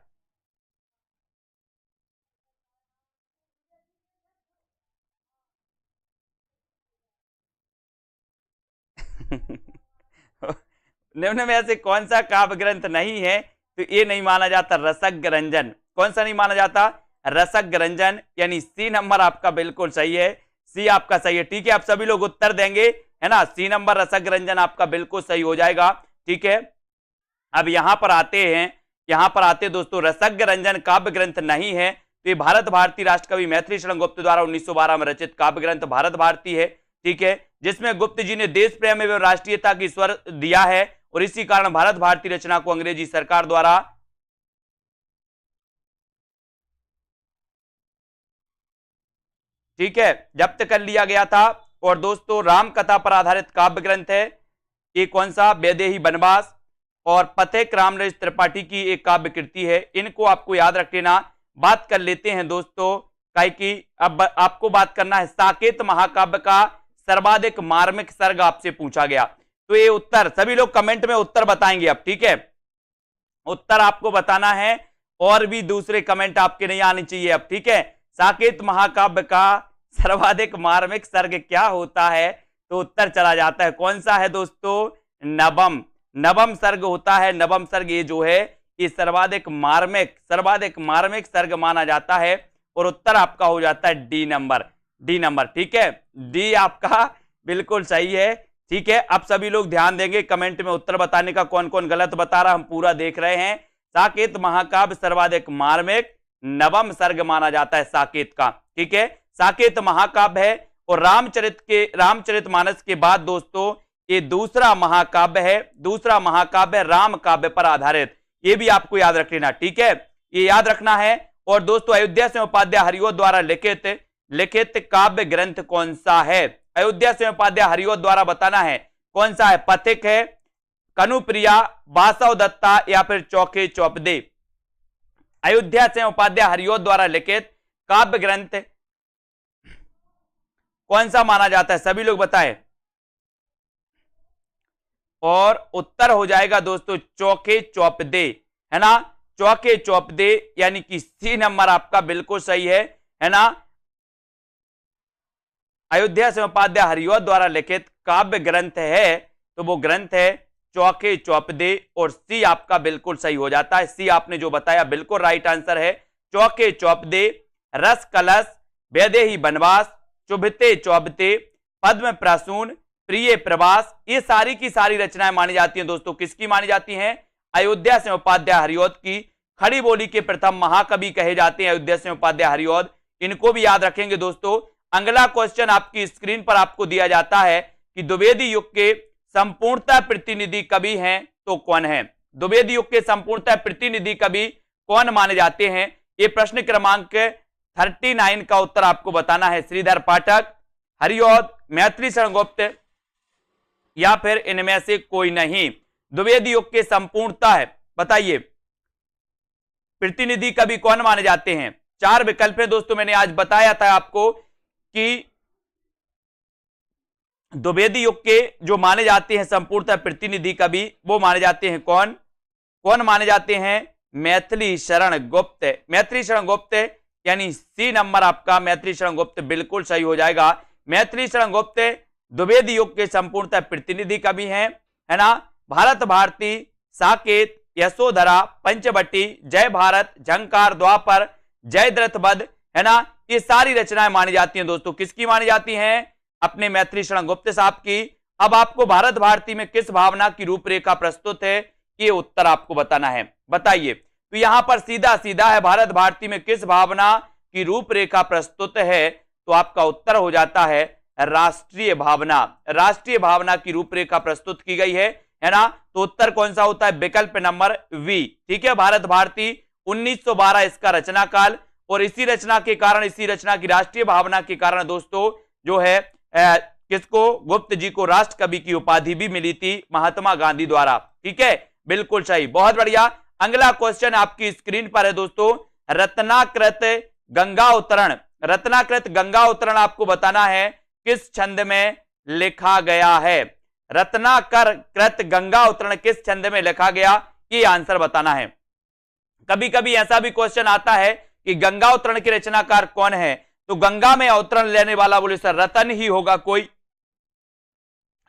निम्न में से कौन सा काव्य ग्रंथ नहीं है, तो ये नहीं माना जाता रसक रंजन। कौन सा नहीं माना जाता, रसक रंजन, यानी सी नंबर आपका बिल्कुल सही है। सी आपका सही है। ठीक है, आप सभी लोग उत्तर देंगे, है ना, सी नंबर रसक रंजन आपका बिल्कुल सही हो जाएगा। ठीक है, अब यहां पर आते हैं, यहां पर आते दोस्तों, रसक रंजन काव्य ग्रंथ नहीं है, तो ये भारत भारती राष्ट्रकवि मैथिली शरण गुप्त द्वारा 1912 में रचित काव्य ग्रंथ भारत भारती है। ठीक है, जिसमें गुप्त जी ने देश प्रेम एवं राष्ट्रीयता की स्वर दिया है और इसी कारण भारत भारती रचना को अंग्रेजी सरकार द्वारा ठीक है जब्त कर लिया गया था। और दोस्तों, राम कथा पर आधारित काव्य ग्रंथ है ये कौन सा, वैदेही वनवास और पथिक रामनरेश त्रिपाठी की एक काव्य कृति है। इनको आपको याद रख लेना। बात कर लेते हैं दोस्तों, काहे कि अब आपको बात करना है साकेत महाकाव्य का सर्वाधिक मार्मिक सर्ग आपसे पूछा गया, तो ये उत्तर सभी लोग कमेंट में उत्तर बताएंगे अब। ठीक है, उत्तर आपको बताना है और भी दूसरे कमेंट आपके नहीं आने चाहिए अब। ठीक है, साकेत महाकाव्य का सर्वाधिक मार्मिक सर्ग क्या होता है, तो उत्तर चला जाता है कौन सा है दोस्तों, नवम। नवम सर्ग होता है। नवम सर्ग ये जो है ये सर्वाधिक मार्मिक सर्ग माना जाता है और उत्तर आपका हो जाता है डी नंबर। डी नंबर, ठीक है, डी आपका बिल्कुल सही है। ठीक है, अब सभी लोग ध्यान देंगे कमेंट में उत्तर बताने का, कौन कौन गलत बता रहा हम पूरा देख रहे हैं। साकेत महाकाव्य सर्वाधिक मार्मिक नवम सर्ग माना जाता है साकेत का। ठीक है, साकेत महाकाव्य है और रामचरितमानस के बाद दोस्तों ये दूसरा महाकाव्य है। दूसरा महाकाव्य राम काव्य पर आधारित, ये भी आपको याद रख लेना, ठीक है, ये याद रखना है। और दोस्तों अयोध्या सिंह उपाध्याय हरिओद द्वारा लिखित काव्य ग्रंथ कौन सा है? अयोध्या सिंह उपाध्याय हरिओद द्वारा बताना है कौन सा है? पथिक है, कनुप्रिया, बासव दत्ता या फिर चौके चौपदे? अयोध्या सिंह उपाध्याय हरिओद द्वारा लिखित काव्य ग्रंथ कौन सा माना जाता है? सभी लोग बताएं। और उत्तर हो जाएगा दोस्तों चौके चौपदे, है ना, चौके चौपदे, यानी कि सी नंबर आपका बिल्कुल सही है ना। अयोध्या सिंह उपाध्याय हरिओद द्वारा लिखित काव्य ग्रंथ है तो वो ग्रंथ है चौके चौपदे, और सी आपका बिल्कुल सही हो जाता है। सी आपने जो बताया बिल्कुल राइट आंसर है, चौके चौपदे, रस कलश, वैदेही बनवास, चुभते चौबते, पद्म प्रसून, प्रिय प्रवास, ये सारी की सारी रचनाएं मानी जाती हैं दोस्तों। किसकी मानी जाती हैं? अयोध्या सिंह उपाध्याय हरिओद की। खड़ी बोली के प्रथम महाकवि कहे जाते हैं अयोध्या सिंह उपाध्याय हरिओद, इनको भी याद रखेंगे दोस्तों। अगला क्वेश्चन आपकी स्क्रीन पर आपको दिया जाता है कि द्विवेदी युग के संपूर्णतः प्रतिनिधि कवि हैं तो कौन है? द्विवेदी युग के संपूर्णतः प्रतिनिधि कवि कौन माने जाते हैं? ये प्रश्न क्रमांक 39 का उत्तर आपको बताना है। श्रीधर पाठक, हरिओद, मैथिली शरण गुप्त या फिर इनमें से कोई नहीं? द्विवेदी युग के संपूर्णतः है, बताइए प्रतिनिधि कवि कौन माने जाते हैं? 4 विकल्प है दोस्तों, मैंने आज बताया था आपको कि द्विवेदी युग के जो माने जाते हैं संपूर्णतः प्रतिनिधि कवि वो माने जाते हैं कौन? कौन माने जाते हैं? मैथिली शरण गुप्त। मैथिली शरण गुप्त, यानी सी नंबर आपका मैथिली शरण गुप्त बिल्कुल सही हो जाएगा। मैथिली शरण गुप्त द्विवेदी युग के संपूर्णतः प्रतिनिधि कवि हैं, है ना। भारत भारती, साकेत, यशोधरा, पंचवटी, जय भारत, झंकार, द्वापर, जयद्रथ वध, है ना, ये सारी रचनाएं मानी जाती हैं दोस्तों। किसकी मानी जाती हैं? अपने मैथिली शरण गुप्त साहब की। अब आपको भारत भारती में किस भावना की रूपरेखा प्रस्तुत है, ये उत्तर आपको बताना है, बताइए। तो यहां पर सीधा सीधा है, भारत भारती में किस भावना की रूपरेखा प्रस्तुत है, तो आपका उत्तर हो जाता है राष्ट्रीय भावना। राष्ट्रीय भावना की रूपरेखा प्रस्तुत की गई है ना। तो उत्तर कौन सा होता है? विकल्प नंबर वी, ठीक है। भारत भारती 1912 इसका रचना काल, और इसी रचना के कारण, इसी रचना की राष्ट्रीय भावना के कारण दोस्तों जो है किसको? गुप्त जी को राष्ट्र कवि की उपाधि भी मिली थी महात्मा गांधी द्वारा, ठीक है, बिल्कुल सही, बहुत बढ़िया। अगला क्वेश्चन आपकी स्क्रीन पर है दोस्तों, रत्नाकृत गंगा उतरण। रत्नाकृत गंगा उतरण आपको बताना है किस छंद में लिखा गया है? रत्नाकृत गंगा उतरण किस छंद में लिखा गया, ये आंसर बताना है। कभी कभी ऐसा भी क्वेश्चन आता है कि गंगा उतरण के रचनाकार कौन है, तो गंगा में अवतरण लेने वाला बोले सर रतन ही होगा कोई,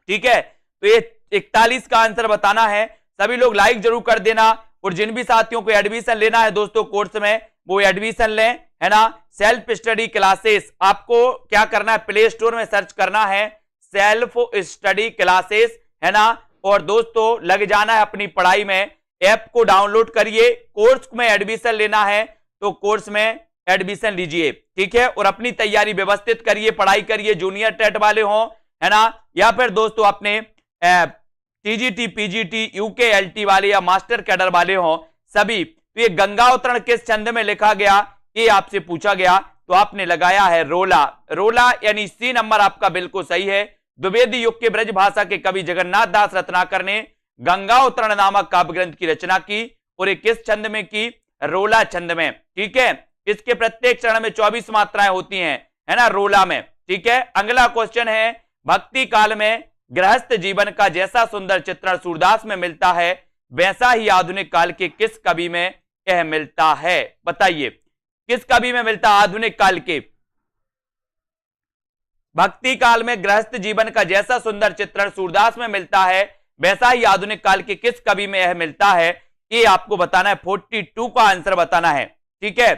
ठीक है। तो ये 41 का आंसर बताना है। सभी लोग लाइक जरूर कर देना, और जिन भी साथियों को एडमिशन लेना है दोस्तों कोर्स में, वो एडमिशन लें, है ना। सेल्फ स्टडी क्लासेस, आपको क्या करना है? प्ले स्टोर में सर्च करना है सेल्फ स्टडी क्लासेस, है ना, और दोस्तों लग जाना है अपनी पढ़ाई में। ऐप को डाउनलोड करिए, कोर्स में एडमिशन लेना है तो कोर्स में एडमिशन लीजिए, ठीक है, और अपनी तैयारी व्यवस्थित करिए, पढ़ाई करिए, जूनियर टेट वाले हों, है ना, या फिर दोस्तों अपने टीजीटी, पीजीटी, यूकेएलटी वाले या मास्टर कैडर वाले हों, सभी। तो ये गंगा उतरण किस छंद में लिखा गया, ये आपसे पूछा गया, तो आपने लगाया है रोला। रोला यानी सी नंबर आपका बिल्कुल सही है। द्विवेदी युग के ब्रज भाषा के कवि जगन्नाथ दास रत्नाकर ने गंगा उतरण नामक काव्य ग्रंथ की रचना की, और ये किस छंद में की? रोला छंद में, ठीक है। इसके प्रत्येक चरण में 24 मात्राएं होती हैं, है ना, रोला में, ठीक है। अगला क्वेश्चन है, भक्ति काल में गृहस्थ जीवन का जैसा सुंदर चित्रण सूरदास में मिलता है, वैसा ही आधुनिक काल के किस कवि में यह मिलता है? बताइए किस कवि में मिलता है आधुनिक काल के? भक्ति काल में गृहस्थ जीवन का जैसा सुंदर चित्रण सूरदास में मिलता है, वैसा ही आधुनिक काल के किस कवि में यह मिलता है? ये आपको बताना है, 42 का आंसर बताना है, ठीक है।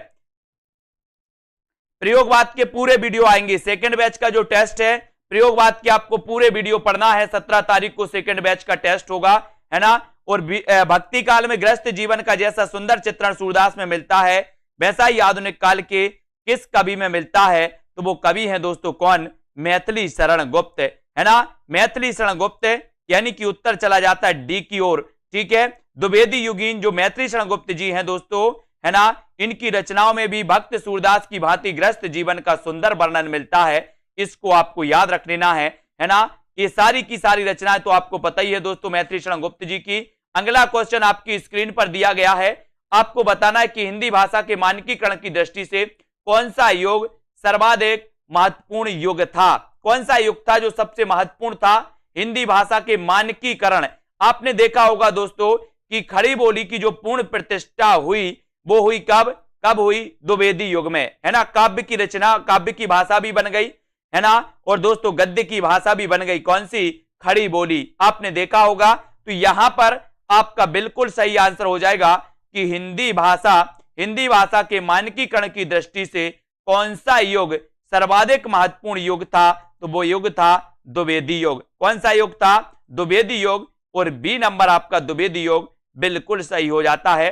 प्रयोगवाद के पूरे वीडियो आएंगे, सेकंड बैच का जो टेस्ट है प्रयोगवाद के आपको पूरे वीडियो पढ़ना है। 17 तारीख को सेकंड बैच का टेस्ट होगा, है ना। और भक्ति काल में गृहस्थ जीवन का जैसा सुंदर चित्रण सूरदास में मिलता है, वैसा ही आधुनिक काल के किस कवि में मिलता है? तो वो कवि है दोस्तों कौन? मैथिली शरण गुप्त, है ना। मैथिली शरण गुप्त, यानी कि उत्तर चला जाता है डी की ओर, ठीक है। द्विवेदी युगीन जो मैत्री शरण गुप्त जी हैं दोस्तों, है ना, इनकी रचनाओं में भी भक्त सूरदास की भांति गृहस्थ जीवन का सुंदर वर्णन मिलता है। इसको आपको याद रख लेना है ना। ये सारी की सारी रचनाएं तो आपको पता ही है दोस्तों मैत्री शरण गुप्त जी की। अगला क्वेश्चन आपकी स्क्रीन पर दिया गया है, आपको बताना है कि हिंदी भाषा के मानकीकरण की दृष्टि से कौन सा युग सर्वाधिक महत्वपूर्ण युग था। कौन सा युग था जो सबसे महत्वपूर्ण था हिंदी भाषा के मानकीकरण। आपने देखा होगा दोस्तों कि खड़ी बोली की जो पूर्ण प्रतिष्ठा हुई वो हुई कब हुई? द्विवेदी युग में, है ना। काव्य की रचना, काव्य की भाषा भी बन गई, है ना, और दोस्तों गद्य की भाषा भी बन गई। कौन सी? खड़ी बोली। आपने देखा होगा। तो यहां पर आपका बिल्कुल सही आंसर हो जाएगा कि हिंदी भाषा के मानकीकरण की दृष्टि से कौन सा युग सर्वाधिक महत्वपूर्ण युग था, तो वो युग था द्विवेदी युग। कौन सा युग था? द्विवेदी युग। और बी नंबर आपका द्विवेदी युग बिल्कुल सही हो जाता है,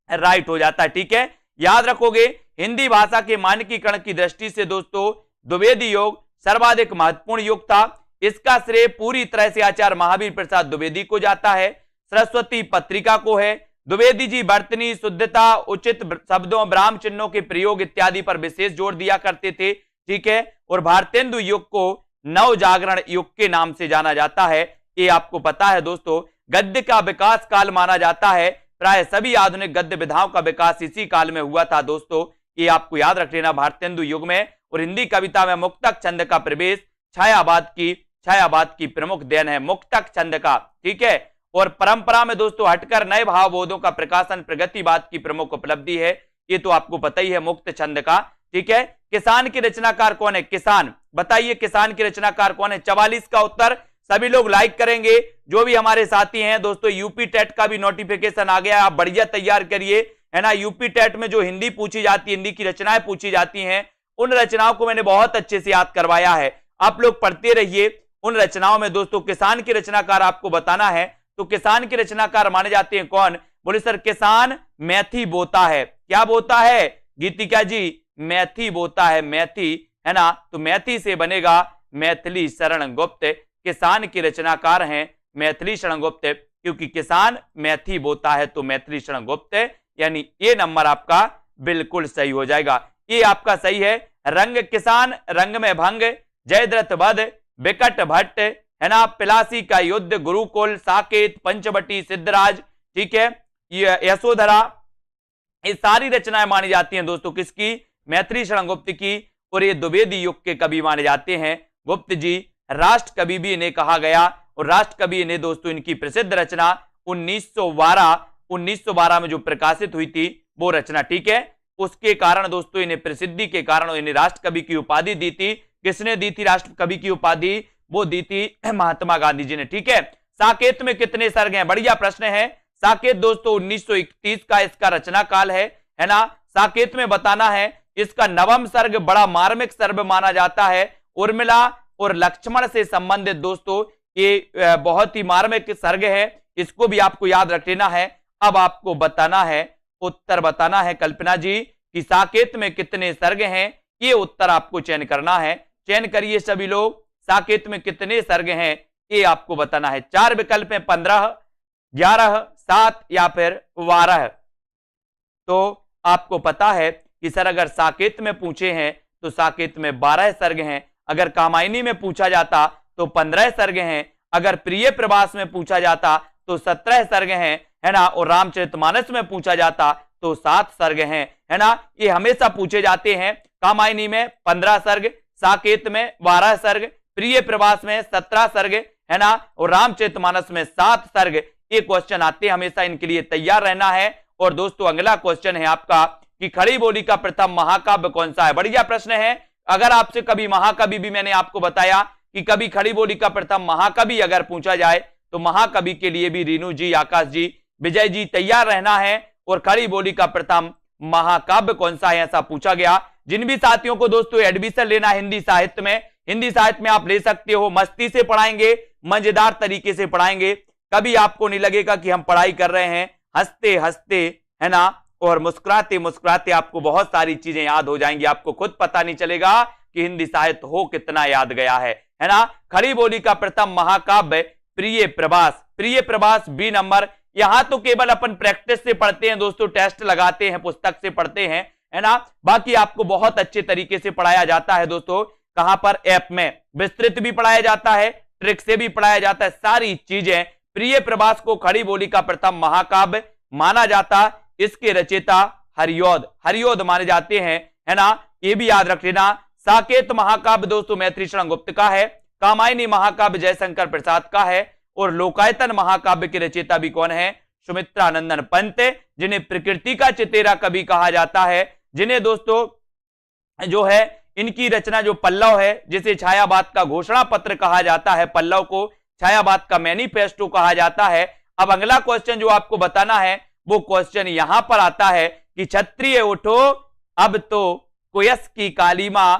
राइट हो जाता है। ठीक है, याद रखोगे हिंदी भाषा के मानकीकरण की दृष्टि से दोस्तों द्विवेदी युग सर्वाधिक महत्वपूर्ण युग था। इसका श्रेय पूरी तरह से आचार्य महावीर प्रसाद द्विवेदी को जाता है, सरस्वती पत्रिका को है। द्विवेदी जी वर्तनी, शुद्धता, उचित शब्दों, ब्राह्म चिन्हों के प्रयोग इत्यादि पर विशेष जोर दिया करते थे। ठीक है, और भारतेंदु युग को नव जागरण युग के नाम से जाना जाता है। ये आपको पता है दोस्तों। गद्य का विकास काल माना जाता है, प्राय सभी आधुनिक गद्य विधाओं का विकास इसी काल में हुआ था दोस्तों। ये आपको याद रख लेना भारतेंदु युग में। और हिंदी कविता में मुक्तक छंद का प्रवेश छायावाद की प्रमुख देन है, मुक्तक छंद का। ठीक है, और परंपरा में दोस्तों हटकर नए भावबोधों का प्रकाशन प्रगतिवाद की प्रमुख उपलब्धि है। ये तो आपको पता ही है मुक्त छंद का। ठीक है, किसान के रचनाकार कौन है? किसान, बताइए किसान के रचनाकार कौन है? 44 का उत्तर सभी लोग लाइक करेंगे। जो भी हमारे साथी हैं दोस्तों, यूपी टेट का भी नोटिफिकेशन आ गया, आप बढ़िया तैयार करिए, है ना। यूपी टेट में जो हिंदी पूछी जाती है, हिंदी की रचनाएं पूछी जाती हैं, उन रचनाओं को मैंने बहुत अच्छे से याद करवाया है। आप लोग पढ़ते रहिए उन रचनाओं में। दोस्तों किसान के रचनाकार आपको बताना है, तो किसान के रचनाकार माने जाते हैं कौन? बोले सर किसान मैथी बोता है। क्या बोता है गीतिका जी? मैथी बोता है, मैथी, है ना। तो मैथी से बनेगा मैथिली शरण गुप्त। किसान के रचनाकार हैं मैथिली शरण गुप्त, क्योंकि किसान मैथी बोता है तो मैथिली शरण गुप्त, यानी ये नंबर आपका बिल्कुल सही हो जाएगा। ये आपका सही है। रंग किसान, रंग में भंग, जयद्रथ वध, विकट भट्ट, है ना, पिलासी का युद्ध, गुरुकुल, साकेत, पंचवटी, सिद्धराज, ठीक है, ये यशोधरा, ये सारी रचनाएं मानी जाती हैं दोस्तों किसकी? मैथिली शरण गुप्त की। और ये द्विवेदी युग के कवि माने जाते हैं गुप्त जी। राष्ट्र कवि भी इन्हें कहा गया, और राष्ट्र कवि इन्हें दोस्तों इनकी प्रसिद्ध रचना 1912 में जो प्रकाशित हुई थी वो रचना, ठीक है, उसके कारण दोस्तों इन्हें प्रसिद्धि के कारण इन्हें राष्ट्र कवि की उपाधि दी थी। किसने दी थी राष्ट्र कवि की उपाधि? वो दी थी महात्मा गांधी जी ने। ठीक है, साकेत में कितने सर्ग हैं? बढ़िया प्रश्न है। साकेत दोस्तों 1931 का इसका रचना काल है ना। साकेत में बताना है इसका नवम सर्ग बड़ा मार्मिक सर्ग माना जाता है। उर्मिला और लक्ष्मण से संबंधित दोस्तों ये बहुत ही मार्मिक सर्ग है, इसको भी आपको याद रख लेना है। अब आपको बताना है, उत्तर बताना है कल्पना जी कि साकेत में कितने सर्ग हैं, ये उत्तर आपको चयन करना है। चयन करिए सभी लोग, साकेत में कितने सर्ग हैं ये आपको बताना है। 4 विकल्प हैं, 15, 11, 7 या फिर 12। तो आपको पता है कि सर अगर साकेत में पूछे हैं तो साकेत में 12 सर्ग हैं, अगर कामायनी में पूछा जाता तो 15 सर्ग हैं, अगर प्रिय प्रवास में पूछा जाता तो 17 सर्ग हैं, है ना, और रामचरितमानस में पूछा जाता तो 7 सर्ग हैं, है ना। ये हमेशा पूछे जाते हैं। कामायनी में 15 सर्ग, साकेत में 12 सर्ग, प्रिय प्रवास में 17 सर्ग, है ना, और रामचरितमानस में 7 सर्ग। ये क्वेश्चन आते हैं हमेशा, इनके लिए तैयार रहना है। और दोस्तों अगला क्वेश्चन है आपका कि खड़ी बोली का प्रथम महाकाव्य कौन सा है? बढ़िया प्रश्न है। अगर आपसे कभी महाकवि भी मैंने आपको बताया कि कभी खड़ी बोली का प्रथम महाकवि अगर पूछा जाए तो महाकवि के लिए भी रीनू जी, आकाश जी, विजय जी तैयार रहना है। और खड़ी बोली का प्रथम महाकाव्य कौन सा है ऐसा पूछा गया। जिन भी साथियों को दोस्तों एडमिशन लेना हिंदी साहित्य में, हिंदी साहित्य में आप ले सकते हो। मस्ती से पढ़ाएंगे, मजेदार तरीके से पढ़ाएंगे, कभी आपको नहीं लगेगा कि हम पढ़ाई कर रहे हैं। हंसते हंसते, है ना, और मुस्कुराते मुस्कुराते आपको बहुत सारी चीजें याद हो जाएंगी। आपको खुद पता नहीं चलेगा कि हिंदी साहित्य हो कितना याद गया है ना। खड़ी बोली का प्रथम महाकाव्य प्रिय प्रवास, प्रिय प्रवास बी नंबर, यहां तो केवल अपन प्रैक्टिस से पढ़ते हैं दोस्तों, टेस्ट लगाते हैं, पुस्तक से पढ़ते हैं, है ना। बाकी आपको बहुत अच्छे तरीके से पढ़ाया जाता है दोस्तों। कहां पर? ऐप में विस्तृत भी पढ़ाया जाता है, ट्रिक से भी पढ़ाया जाता है, सारी चीजें। प्रिय प्रभास को खड़ी बोली का प्रथम महाकाव्य माना जाता, इसके रचयिता हरियोध माने जाते हैं, है ना, ये भी याद रख लेना। साकेत महाकाव्य दोस्तों मैथिली शरण गुप्त का है। कामायनी महाकाव्य जयशंकर प्रसाद का है। और लोकायतन महाकाव्य के रचयिता भी कौन है? सुमित्रानंदन पंत, जिन्हें प्रकृति का चितेरा कवि कहा जाता है, जिन्हें दोस्तों जो है इनकी रचना जो पल्लव है, जिसे छायावाद का घोषणा पत्र कहा जाता है, पल्लव को छायावाद का मैनिफेस्टो कहा जाता है। अब अगला क्वेश्चन जो आपको बताना है वो क्वेश्चन यहां पर आता है कि क्षत्रिय उठो अब तो कुयस की कालीमा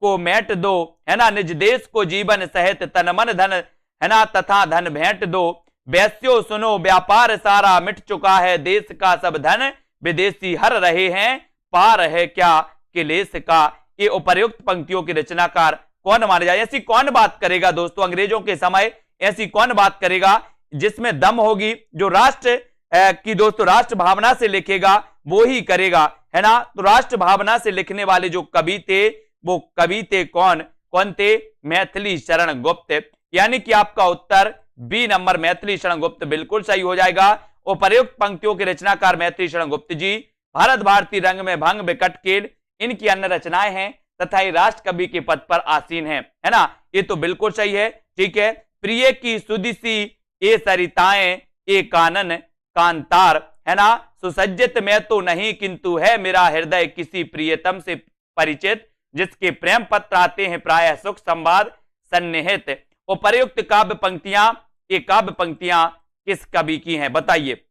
को मैट दो, है ना, निज देश को जीवन सहित तन मन धन, है ना, तथा धन भेंट दो। वैस्यो सुनो व्यापार सारा मिट चुका है, देश का सब धन विदेशी हर रहे हैं, पार है क्या किलेश का। ये उपर्युक्त पंक्तियों के रचनाकार कौन माने जाए? ऐसी कौन बात करेगा दोस्तों अंग्रेजों के समय, ऐसी कौन बात करेगा जिसमें दम होगी? जो राष्ट्र की दोस्तों राष्ट्र भावना से लिखेगा वो ही करेगा, है ना। तो राष्ट्र भावना से लिखने वाले जो कवि थे वो कवि थे कौन थे? मैथिली शरण गुप्त। यानी कि आपका उत्तर बी नंबर मैथिली शरण गुप्त बिल्कुल सही हो जाएगा। उपर्युक्त पंक्तियों के रचनाकार मैथिली शरण गुप्त जी। भारत भारती रंग में भंग विकट केल इनकी अन्य रचनाएं हैं तथा ये राष्ट्र कवि के पद पर आसीन है ना। ये तो बिल्कुल सही है, ठीक है। प्रिय की सुदिसी ए सरिताएं ए कानन कांतार, है ना, सुसज्जित मैं तो नहीं किंतु है मेरा हृदय किसी प्रियतम से परिचित, जिसके प्रेम पत्र आते हैं प्रायः सुख संवाद सन्निहित। उपर्युक्त काव्य पंक्तियां, ये काव्य पंक्तियां किस कवि की हैं बताइए?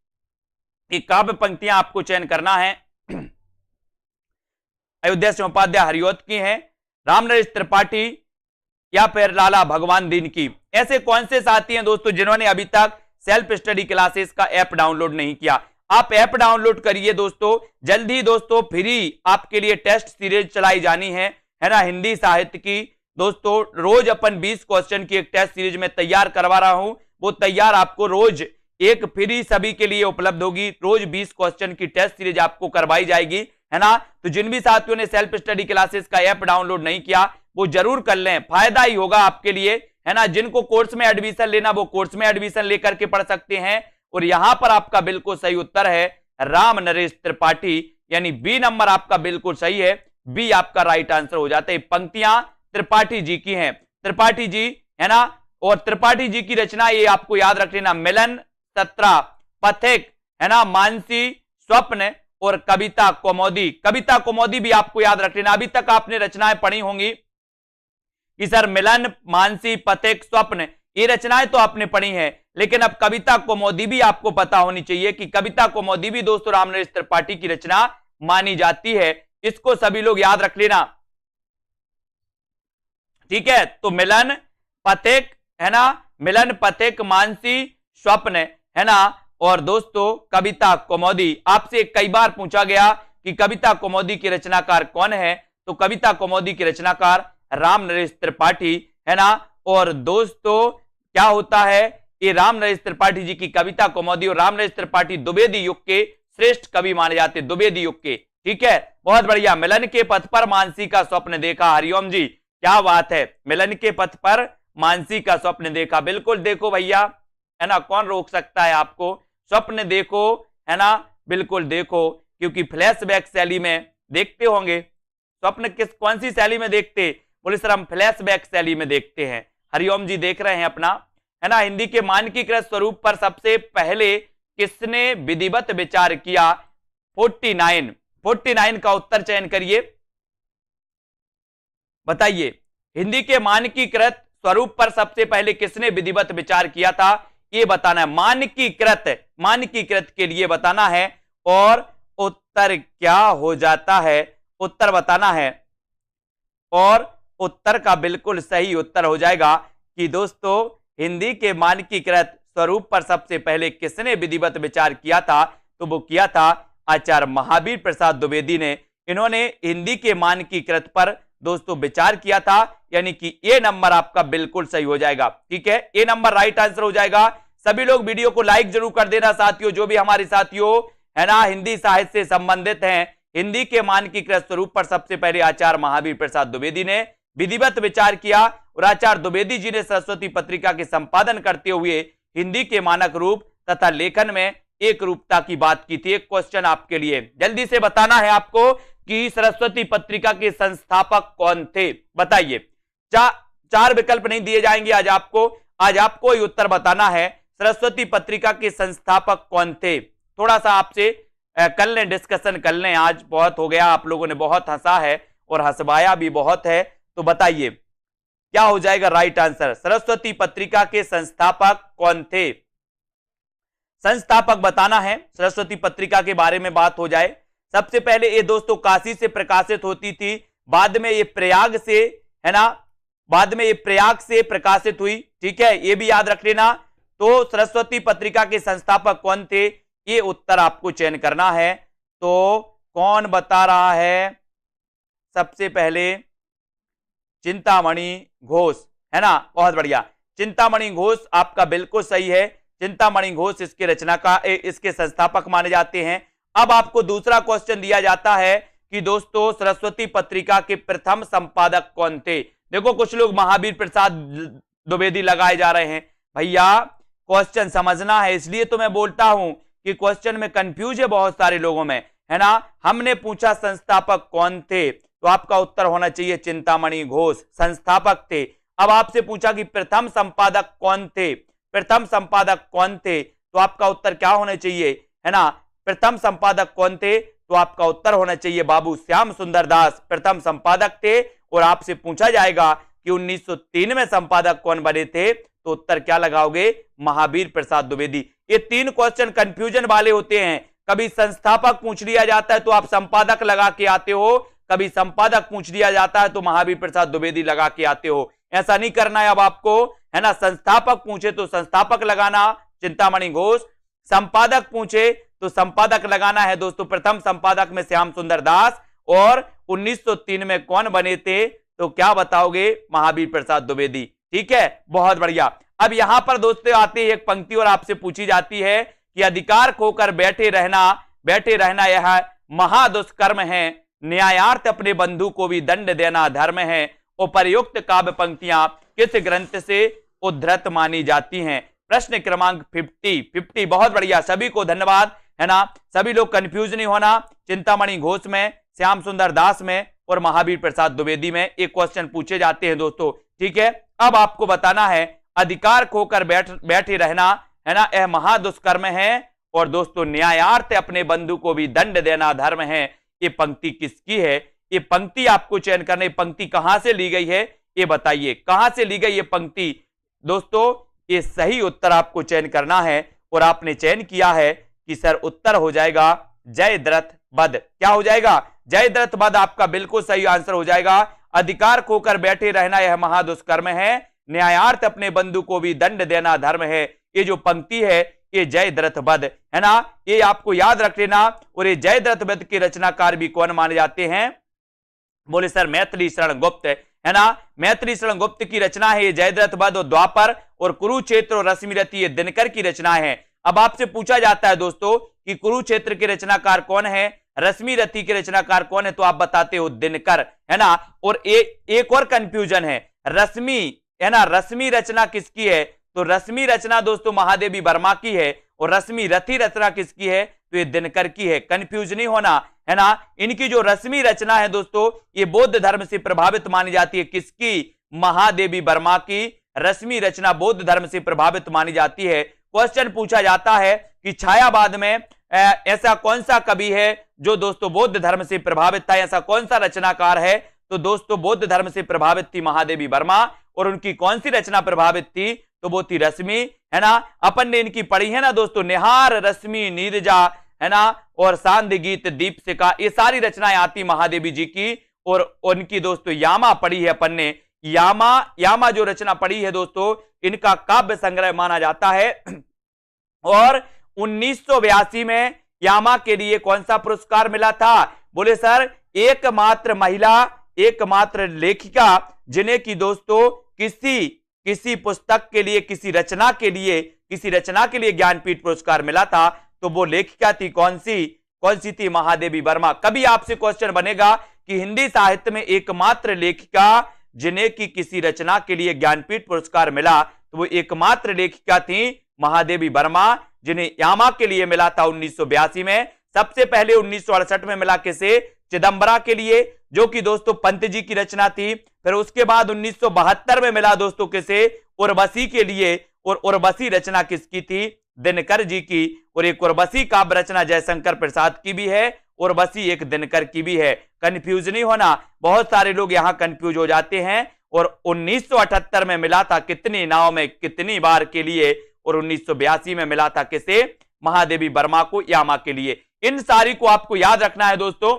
ये काव्य पंक्तियां आपको चयन करना है। अयोध्या सिंह उपाध्याय हरियोध की हैं, रामनरेश त्रिपाठी या फिर लाला भगवान दीन की। ऐसे कौन से साथी हैं दोस्तों जिन्होंने अभी तक सेल्फ स्टडी क्लासेस का ऐप डाउनलोड नहीं किया? आप ऐप डाउनलोड करिए दोस्तों। जल्द ही दोस्तों फ्री आपके लिए टेस्ट सीरीज चलाई जानी है ना, हिंदी साहित्य की। दोस्तों रोज अपन 20 क्वेश्चन की एक टेस्ट सीरीज में तैयार करवा रहा हूं, वो तैयार आपको रोज एक फ्री सभी के लिए उपलब्ध होगी। रोज 20 क्वेश्चन की टेस्ट सीरीज आपको करवाई जाएगी, है ना। तो जिन भी साथियों ने सेल्फ स्टडी क्लासेस का ऐप डाउनलोड नहीं किया वो जरूर कर लें, फायदा ही होगा आपके लिए, है ना। जिनको कोर्स में एडमिशन लेना वो कोर्स में एडमिशन लेकर के पढ़ सकते हैं। और यहां पर आपका बिल्कुल सही उत्तर है राम नरेश त्रिपाठी, यानी बी नंबर आपका बिल्कुल सही है, बी आपका राइट आंसर हो जाता है। पंक्तियां त्रिपाठी जी की हैं, त्रिपाठी जी, है ना। और त्रिपाठी जी की रचना ये आपको याद रख लेना, मिलन, सत्रा, पथिक, है ना, मानसी, स्वप्न और कविता कौमुदी। कविता कौमुदी भी आपको याद रख लेना। अभी तक आपने रचनाएं पढ़ी होंगी कि सर मिलन, मानसी, पथिक, स्वप्न, ये रचनाएं तो आपने पढ़ी हैं, लेकिन अब कविता कौमुदी भी आपको पता होनी चाहिए कि कविता कौमुदी भी दोस्तों रामनरेश त्रिपाठी की रचना मानी जाती है। इसको सभी लोग याद रख लेना, ठीक है। तो मिलन, पथिक, है ना, मिलन, पथिक, मानसी, स्वप्न, है ना, और दोस्तों कविता कौमुदी। आपसे कई बार पूछा गया कि कविता कौमुदी के रचनाकार कौन है, तो कविता कौमुदी के रचनाकार रामनरेश त्रिपाठी, है ना। और दोस्तों क्या होता है, ये रामनरेश त्रिपाठी जी की कविता कौमुदी और रामनरेश त्रिपाठी द्विवेदी युग के श्रेष्ठ कवि माने जाते, द्विवेदी युग के, ठीक है। बहुत बढ़िया। मिलन के पथ पर मानसी का स्वप्न देखा, हरिओम जी क्या बात है, मिलन के पथ पर मानसी का स्वप्न देखा, बिल्कुल देखो भैया, है ना, कौन रोक सकता है आपको, स्वप्न देखो, है ना, बिल्कुल देखो, क्योंकि फ्लैशबैक शैली में देखते होंगे। स्वप्न कौन सी शैली में देखते? बोले सर हम फ्लैशबैक शैली में देखते हैं। हरिओम जी देख रहे हैं अपना, है ना। हिंदी के मानकीकृत स्वरूप पर सबसे पहले किसने विधिवत विचार किया? 49 का उत्तर चयन करिए, बताइए। हिंदी के मानकीकृत स्वरूप पर सबसे पहले किसने विधिवत विचार किया था, ये बताना है। मानकीकृत के लिए बताना है और उत्तर क्या हो जाता है, उत्तर बताना है। और उत्तर का बिल्कुल सही उत्तर हो जाएगा कि दोस्तों हिंदी के मानकीकृत स्वरूप पर सबसे पहले किसने विधिवत विचार किया था, तो वो किया था आचार्य महावीर प्रसाद द्विवेदी ने। इन्होंने हिंदी के मानकीकृत पर दोस्तों विचार किया था, यानी कि ए नंबर आपका बिल्कुल सही हो जाएगा, ठीक है। ए नंबर राइट आंसर हो जाएगा। सभी लोग वीडियो को लाइक जरूर कर देना साथियों। जो भी हमारे साथियों है ना हिंदी साहित्य से संबंधित हैं, हिंदी के मानकीकृत स्वरूप पर सबसे पहले आचार्य महावीर प्रसाद द्विवेदी ने विधिवत विचार किया और आचार्य द्विवेदी जी ने सरस्वती पत्रिका के संपादन करते हुए हिंदी के मानक रूप तथा लेखन में एक रूपता की बात की थी। एक क्वेश्चन आपके लिए जल्दी से बताना है आपको कि सरस्वती पत्रिका के संस्थापक कौन थे, बताइए। चार विकल्प नहीं दिए जाएंगे आज आपको ही उत्तर बताना है। सरस्वती पत्रिका के संस्थापक कौन थे? थोड़ा सा आपसे कर लें, डिस्कशन कर लें। आज बहुत हो गया, आप लोगों ने बहुत हंसा है और हंसवाया भी बहुत है, तो बताइए क्या हो जाएगा राइट आंसर। सरस्वती पत्रिका के संस्थापक कौन थे? संस्थापक बताना है। सरस्वती पत्रिका के बारे में बात हो जाए, सबसे पहले ये दोस्तों काशी से प्रकाशित होती थी, बाद में ये प्रयाग से, है ना, बाद में ये प्रयाग से प्रकाशित हुई। ठीक है, ये भी याद रख लेना। तो सरस्वती पत्रिका के संस्थापक कौन थे, ये उत्तर आपको चयन करना है। तो कौन बता रहा है? सबसे पहले चिंतामणि घोष, है ना, बहुत बढ़िया। चिंतामणि घोष आपका बिल्कुल सही है। चिंतामणि घोष इसके संस्थापक माने जाते हैं। अब आपको दूसरा क्वेश्चन दिया जाता है कि दोस्तों सरस्वती पत्रिका के प्रथम संपादक कौन थे? देखो कुछ लोग महावीर प्रसाद द्विवेदी लगाए जा रहे हैं। भैया क्वेश्चन समझना है, इसलिए तो मैं बोलता हूं कि क्वेश्चन में कंफ्यूज है बहुत सारे लोगों में, है ना। हमने पूछा संस्थापक कौन थे, तो आपका उत्तर होना चाहिए चिंतामणि घोष संस्थापक थे। अब आपसे पूछा कि प्रथम संपादक कौन थे, प्रथम संपादक कौन थे, तो आपका उत्तर क्या होना चाहिए, है ना। प्रथम संपादक कौन थे, तो आपका उत्तर होना चाहिए बाबू श्याम सुंदर दास प्रथम संपादक थे। और आपसे पूछा जाएगा कि 1903 में संपादक कौन बने थे, तो उत्तर क्या लगाओगे, महावीर प्रसाद द्विवेदी। ये तीन क्वेश्चन कंफ्यूजन वाले होते हैं। कभी संस्थापक पूछ लिया जाता है तो आप संपादक लगा के आते हो, कभी संपादक पूछ लिया जाता है तो महावीर प्रसाद द्विवेदी लगा के आते हो। ऐसा नहीं करना है अब आपको, है ना। संस्थापक पूछे तो संस्थापक लगाना चिंतामणि घोष, संपादक पूछे तो संपादक लगाना है दोस्तों प्रथम संपादक में श्याम सुंदर दास, और 1903 में कौन बने थे, तो क्या बताओगे, महावीर प्रसाद द्विवेदी। ठीक है, बहुत बढ़िया। अब यहां पर दोस्तों आते एक पंक्ति और आपसे पूछी जाती है कि अधिकार खोकर बैठे रहना यह महादुष्कर्म है, न्यायार्थ अपने बंधु को भी दंड देना धर्म है। उपर्युक्त काव्य पंक्तियां किस ग्रंथ से उद्धृत मानी जाती हैं? प्रश्न क्रमांक 50। बहुत बढ़िया, सभी को धन्यवाद, है ना। सभी लोग कंफ्यूज नहीं होना। चिंतामणि घोष में, श्याम सुंदर दास में और महावीर प्रसाद द्विवेदी में एक क्वेश्चन पूछे जाते हैं दोस्तों। ठीक है, अब आपको बताना है अधिकार खोकर बैठे रहना, है ना, यह महादुष्कर्म है, और दोस्तों न्यायार्थ अपने बंधु को भी दंड देना धर्म है। ये पंक्ति किसकी है? ये पंक्ति आपको चयन करने, पंक्ति कहां से ली गई है ये बताइए, कहां से ली गई ये पंक्ति? दोस्तों ये सही उत्तर आपको चयन करना है, और आपने चयन किया है कि सर उत्तर हो जाएगा जयद्रथ वध। क्या हो जाएगा? जयद्रथ वध आपका बिल्कुल सही आंसर हो जाएगा। अधिकार खोकर बैठे रहना यह महादुष्कर्म है, न्यायार्थ अपने बंधु को भी दंड देना धर्म है। ये जो पंक्ति है ये जयद्रथ वध, है ना, ये आपको याद रख लेना। और ये जयद्रथ वध के रचनाकार भी कौन माने जाते हैं? बोले सर मैथिली शरण गुप्त, है ना। मैथिली शरण गुप्त की रचना है ये जयद्रथ वध, और द्वापर और कुरुक्षेत्र और रश्मिरथी ये दिनकर की रचना है। अब आपसे पूछा जाता है दोस्तों कि कुरुक्षेत्र के रचनाकार कौन है, रश्मिरथी के रचनाकार कौन है, तो आप बताते हो दिनकर, है ना। और एक और कंफ्यूजन है, रश्मि, है ना, रश्मि रचना किसकी है? तो रश्मि रचना दोस्तों महादेवी वर्मा की है, और रश्मिरथी रचना किसकी है? तो ये दिनकर की है। कंफ्यूज नहीं होना, है ना। इनकी जो रश्मि रचना है दोस्तों ये बौद्ध धर्म से प्रभावित मानी जाती है। किसकी? महादेवी वर्मा की रश्मि रचना बौद्ध धर्म से प्रभावित मानी जाती है। क्वेश्चन पूछा जाता है कि छायावाद में ऐसा कौन सा कवि है जो दोस्तों बौद्ध धर्म से प्रभावित था, ऐसा कौन सा रचनाकार है? तो दोस्तों बौद्ध धर्म से प्रभावित थी महादेवी वर्मा, और उनकी कौन सी रचना प्रभावित थी? तो वो थी रश्मि, है ना। अपन ने इनकी पढ़ी है ना दोस्तों, निहार, रश्मि, नीरजा, है ना, और सांध्य गीत, दीपशिखा, ये सारी रचनाएं आती महादेवी जी की। और उनकी दोस्तों यामा पढ़ी है अपन ने, यामा जो रचना पढ़ी है दोस्तों इनका काव्य संग्रह माना जाता है। और 1982 में यामा के लिए कौन सा पुरस्कार मिला था? बोले सर एकमात्र महिला, एकमात्र लेखिका जिन्हें की दोस्तों किसी किसी पुस्तक के लिए, किसी रचना के लिए ज्ञानपीठ पुरस्कार मिला था, तो वो लेखिका थी कौन सी थी? महादेवी वर्मा। कभी आपसे क्वेश्चन बनेगा कि हिंदी साहित्य में एकमात्र लेखिका जिन्हें की किसी रचना के लिए ज्ञानपीठ पुरस्कार मिला, तो वो एकमात्र लेखिका थी महादेवी वर्मा, जिन्हें यामा के लिए मिला था 1982 में। सबसे पहले 1968 में मिला किसे? चिदंबरा के लिए, जो कि दोस्तों पंत जी की रचना थी। फिर उसके बाद 1972 में मिला दोस्तों किसे? उर्वशी के लिए। और उर्वशी रचना किसकी थी? दिनकर जी की। और एक उर्वशी काव्य रचना जयशंकर प्रसाद की भी है, उर्वशी एक दिनकर की भी है। कंफ्यूज नहीं होना, बहुत सारे लोग यहां कंफ्यूज हो जाते हैं। और 1978 में मिला था कितनी नाव में कितनी बार के लिए? और 1982 में मिला था किसे? महादेवी वर्मा को, यामा के लिए। इन सारी को आपको याद रखना है दोस्तों,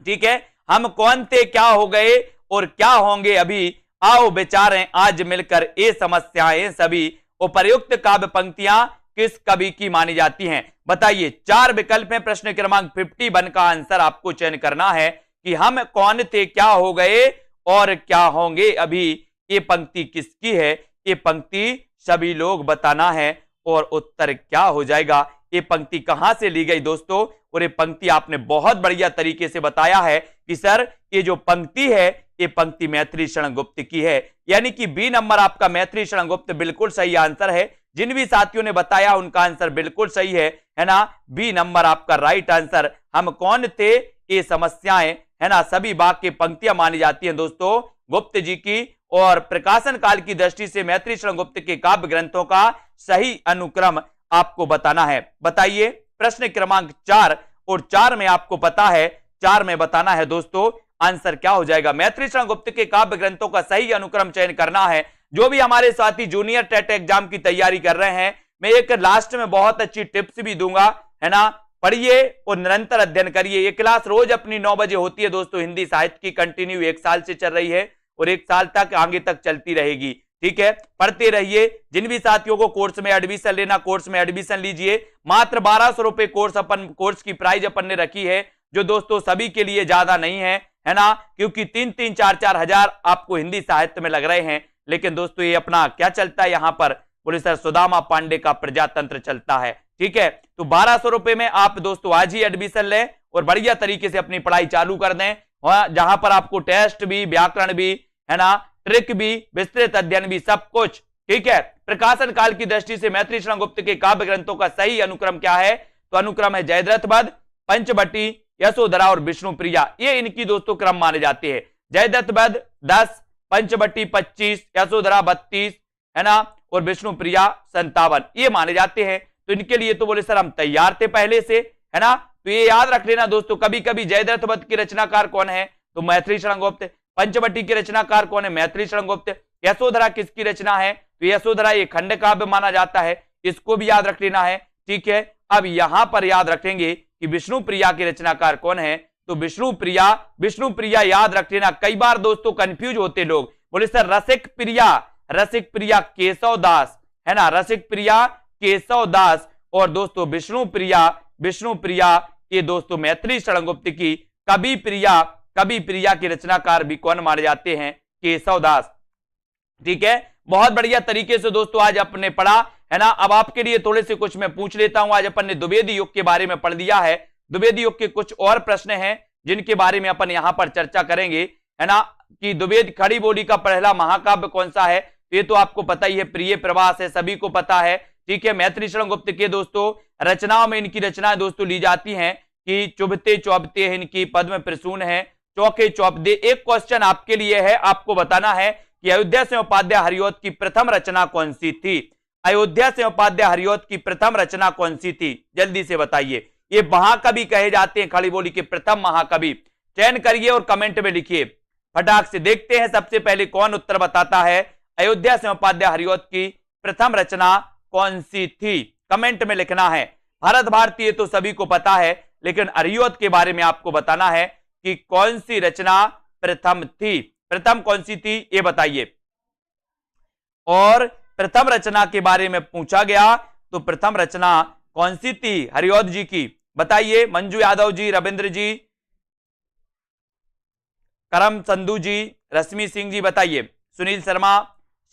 ठीक है। हम कौन थे, क्या हो गए और क्या होंगे अभी, आओ विचारें आज मिलकर ये समस्याएं सभी। उपर्युक्त काव्य पंक्तियां किस कवि की मानी जाती हैं? बताइए। 4 विकल्प हैं, प्रश्न क्रमांक 51 का आंसर आपको चयन करना है कि हम कौन थे, क्या हो गए और क्या होंगे अभी। ये पंक्ति किसकी है? ये पंक्ति सभी लोग बताना है और उत्तर क्या हो जाएगा। ये पंक्ति कहां से ली गई दोस्तों? और ये पंक्ति आपने बहुत बढ़िया तरीके से बताया है कि सर ये जो पंक्ति है ये पंक्ति मैथिली शरण गुप्त की है, यानी कि बी नंबर आपका मैथिली शरण गुप्त बिल्कुल सही आंसर है। जिन भी साथियों ने बताया उनका आंसर बिल्कुल सही है ना? बी नंबर आपका राइट आंसर। हम कौन थे, ये समस्याएं, है ना, सभी वाक्य पंक्तियां मानी जाती हैं दोस्तों गुप्त जी की। और प्रकाशन काल की दृष्टि से मैथिली शरण गुप्त के काव्य ग्रंथों का सही अनुक्रम आपको बताना है। बताइए प्रश्न क्रमांक 4, और 4 में आपको पता है, 4 में बताना है दोस्तों आंसर क्या हो जाएगा। मैथिली शरण गुप्त के काव्य ग्रंथों का सही अनुक्रम चयन करना है। जो भी हमारे साथी जूनियर टेट एग्जाम की तैयारी कर रहे हैं, मैं एक लास्ट में बहुत अच्छी टिप्स भी दूंगा, है ना। पढ़िए और निरंतर अध्ययन करिए। ये क्लास रोज अपनी 9 बजे होती है दोस्तों, हिंदी साहित्य की, कंटिन्यू 1 साल से चल रही है और 1 साल तक आगे तक चलती रहेगी, ठीक है। पढ़ते रहिए। जिन भी साथियों को कोर्स में एडमिशन लेना, कोर्स में एडमिशन लीजिए। मात्र 1200 रुपए कोर्स की प्राइस अपन ने रखी है, जो दोस्तों सभी के लिए ज्यादा नहीं है ना, क्योंकि 3-3, 4-4 हजार आपको हिंदी साहित्य में लग रहे हैं। लेकिन दोस्तों ये अपना क्या चलता है यहाँ पर, बोले सर सुदामा पांडे का प्रजातंत्र चलता है, ठीक है। तो 1200 रुपए में आप दोस्तों आज ही एडमिशन लें और बढ़िया तरीके से अपनी पढ़ाई चालू कर दें, जहां पर आपको टेस्ट भी, व्याकरण भी, है ना, ट्रिक भी, विस्तृत अध्ययन भी, सब कुछ, ठीक है। प्रकाशन काल की दृष्टि से मैथिली शरण गुप्त के काव्य ग्रंथों का सही अनुक्रम क्या है? तो अनुक्रम है जयद्रथ वध, पंचवटी, यशोधरा और विष्णुप्रिया। ये इनकी दोस्तों क्रम माने जाते हैं। जयद्रथ वध 10, पंचवटी 25, यशोधरा 32, है ना, और विष्णुप्रिया 57, ये माने जाते हैं। तो इनके लिए तो बोले सर हम तैयार थे पहले से, है ना। तो ये याद रख लेना दोस्तों। कभी कभी जयद्रथ वध की रचनाकार कौन है? तो मैथिली शरण गुप्त। पंचवटी के रचनाकार कौन है? मैथिली शरण गुप्त। यशोधरा किसकी रचना है? तो यशोधरा ये खंड काव्य माना जाता है, इसको भी याद रख लेना है, ठीक है। अब यहां पर याद रखेंगे कि विष्णुप्रिया के रचनाकार कौन है? तो विष्णुप्रिया याद रख लेना। कई बार दोस्तों कंफ्यूज होते लोग, बोले सर रसिक प्रिया केशव दास, है ना, रसिक प्रिया केशव दास। और दोस्तों विष्णुप्रिया ये दोस्तों मैथिली शरण गुप्त की। कवि प्रिया के रचनाकार भी कौन माने जाते हैं? केशव दास, ठीक है। बहुत बढ़िया तरीके से दोस्तों आज अपने पढ़ा, है ना। अब आपके लिए थोड़े से कुछ मैं पूछ लेता हूं। आज अपन ने द्विवेदी युग के बारे में पढ़ लिया है। द्विवेदी युग के कुछ और प्रश्न हैं जिनके बारे में अपन यहां पर चर्चा करेंगे, है ना, कि द्विवेद खड़ी बोली का पहला महाकाव्य कौन सा है? ये तो आपको पता ही है, प्रिय प्रवास है, सभी को पता है, ठीक है। मैथिली शरण गुप्त के दोस्तों रचनाओं में इनकी रचनाएं दोस्तों ली जाती हैं कि चुभते चौबते है इनकी, पद्म प्रसून है, चौके चौपदे। एक क्वेश्चन आपके लिए है, आपको बताना है कि अयोध्या से उपाध्याय हरिऔध की प्रथम रचना कौन सी थी? अयोध्या से उपाध्याय हरिऔध की प्रथम रचना कौन सी थी? जल्दी से बताइए। ये महाकवि कहे जाते हैं, खड़ी बोली के प्रथम महाकवि। चयन करिए और कमेंट में लिखिए फटाक से। देखते हैं सबसे पहले कौन उत्तर बताता है। अयोध्या से उपाध्याय हरिऔध की प्रथम रचना कौन सी थी? कमेंट में लिखना है। भारत भारतीय तो सभी को पता है, लेकिन हरिऔध के बारे में आपको बताना है कि कौन सी रचना प्रथम थी। प्रथम कौन सी थी ये बताइए। और प्रथम रचना के बारे में पूछा गया तो प्रथम रचना कौन सी थी हरिऔध जी की? बताइए। मंजू यादव जी, रविंद्र जी, करम संधू जी, रश्मि सिंह जी, बताइए। सुनील शर्मा,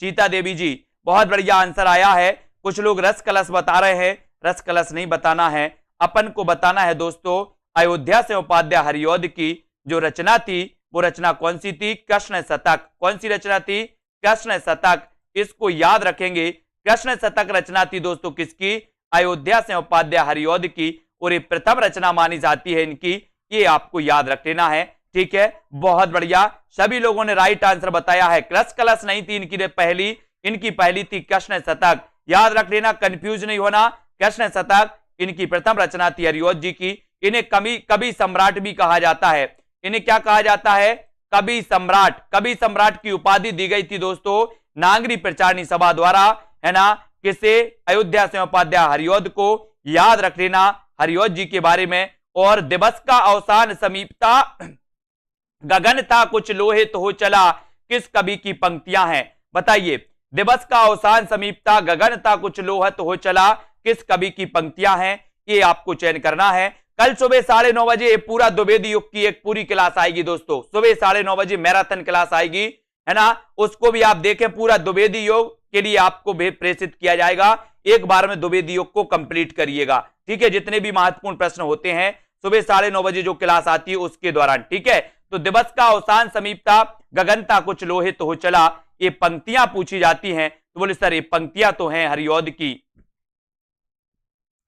सीता देवी जी, बहुत बढ़िया आंसर आया है। कुछ लोग रस कलश बता रहे हैं, रस कलश नहीं बताना है, अपन को बताना है दोस्तों अयोध्या से उपाध्याय हरिऔध की जो रचना थी वो रचना कौन सी थी? कृष्ण शतक। कौन सी रचना थी? कृष्ण शतक। इसको याद रखेंगे, कृष्ण शतक रचना थी दोस्तों किसकी? अयोध्या से उपाध्याय हरिऔध की, और ये प्रथम रचना मानी जाती है इनकी, ये आपको याद रख लेना है। ठीक है, बहुत बढ़िया, सभी लोगों ने राइट आंसर बताया है। रस कलश नहीं थी इनकी पहली, इनकी पहली थी कृष्ण शतक। याद रख लेना, कंफ्यूज नहीं होना। कृष्ण शतक इनकी प्रथम रचना थी हरिऔध जी की। इन्हें कवि सम्राट भी कहा जाता है। इन्हें क्या कहा जाता है? कवि सम्राट। कवि सम्राट की उपाधि दी गई थी दोस्तों नागरी प्रचारणी सभा द्वारा, है ना? किसे? अयोध्या से उपाध्याय हरिऔध को। याद रख लेना हरिऔध जी के बारे में। और दिवस का अवसान समीपता, गगन था कुछ लोहित हो चला, किस कवि की पंक्तियां हैं? बताइए, दिवस का अवसान समीपता, गगन था कुछ लोहित हो चला, किस कवि की पंक्तियां हैं? ये आपको चयन करना है। कल सुबह 9:30 बजे पूरा द्विवेदी युग की एक पूरी क्लास आएगी दोस्तों, सुबह 9:30 बजे मैराथन क्लास आएगी, है ना? उसको भी आप देखें, पूरा द्विवेदी योग के लिए आपको प्रेषित किया जाएगा। एक बार में द्विवेदी योग को कंप्लीट करिएगा, ठीक है? जितने भी महत्वपूर्ण प्रश्न होते हैं सुबह 9:30 बजे जो क्लास आती है उसके दौरान, ठीक है? तो दिवस का अवसान समीपता, गगनता कुछ लोहित हो चला, ये पंक्तियां पूछी जाती हैं। तो बोले सर ये पंक्तियां तो हैं हरिऔध की।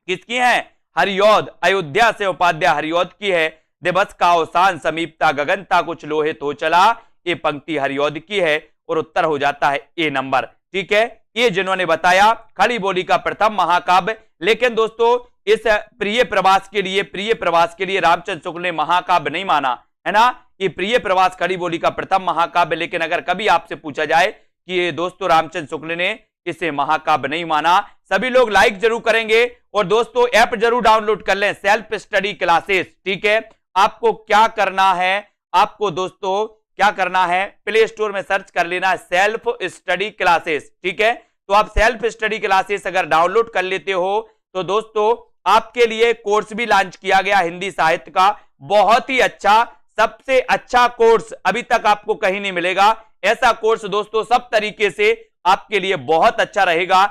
किसकी हैं? हरिऔध, अयोध्या से उपाध्याय हरिऔध की है। दिवस का अवसान समीपता, गगनता कुछ लोहित हो चला, ये पंक्ति हरिऔध की है, और उत्तर हो जाता है ए नंबर। ठीक है, ये जिन्होंने बताया खड़ी बोली का प्रथम महाकाव्य। लेकिन दोस्तों इस प्रिय प्रवास के लिए रामचंद्र शुक्ल ने महाकाव्य नहीं माना, है ना? ये प्रिय प्रवास खड़ी बोली का प्रथम महाकाव्य। लेकिन अगर कभी आपसे पूछा जाए कि ये दोस्तों रामचंद्र शुक्ल ने इसे महाकाव्य नहीं माना, सभी लोग लाइक जरूर करेंगे। और दोस्तों ऐप जरूर डाउनलोड कर लें, सेल्फ स्टडी क्लासेस। ठीक है, आपको क्या करना है? आपको दोस्तों क्या करना है? प्ले स्टोर में सर्च कर लेना है सेल्फ स्टडी क्लासेस। ठीक है, तो आप सेल्फ स्टडी क्लासेस अगर डाउनलोड कर लेते हो तो दोस्तों आपके लिए कोर्स भी लॉन्च किया गया हिंदी साहित्य का, बहुत ही अच्छा, सबसे अच्छा कोर्स अभी तक आपको कहीं नहीं मिलेगा। ऐसा कोर्स दोस्तों सब तरीके से आपके लिए बहुत अच्छा रहेगा।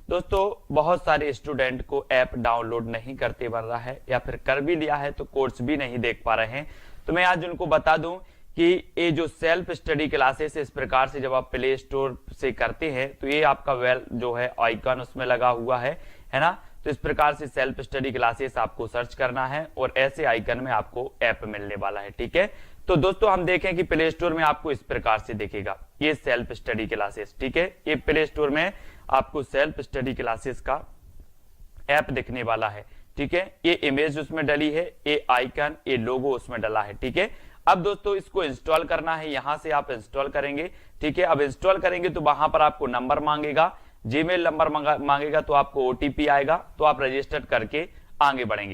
दोस्तों बहुत सारे स्टूडेंट को ऐप डाउनलोड नहीं करते बन रहा है, या फिर कर भी लिया है तो कोर्स भी नहीं देख पा रहे हैं। तो मैं आज उनको बता दूं कि ये जो सेल्फ स्टडी क्लासेस इस प्रकार से जब आप प्ले स्टोर से करते हैं तो ये आपका वेल जो है आइकन उसमें लगा हुआ है ना? तो इस प्रकार से सेल्फ स्टडी क्लासेस आपको सर्च करना है और ऐसे आइकन में आपको ऐप मिलने वाला है। ठीक है, तो दोस्तों हम देखें कि प्ले स्टोर में आपको इस प्रकार से दिखेगा ये सेल्फ स्टडी क्लासेस। ठीक है, ये प्ले स्टोर में आपको सेल्फ स्टडी क्लासेस का ऐप दिखने वाला है। ठीक है, ये इमेज उसमें डली है, ये आइकन, ये लोगो उसमें डला है। ठीक है, अब दोस्तों इसको इंस्टॉल करना है, यहां से आप इंस्टॉल करेंगे। ठीक है, अब इंस्टॉल करेंगे तो वहां पर आपको नंबर मांगेगा, जीमेल नंबर मांगेगा, तो आपको ओटीपी आएगा, तो आप रजिस्टर करके आगे बढ़ेंगे।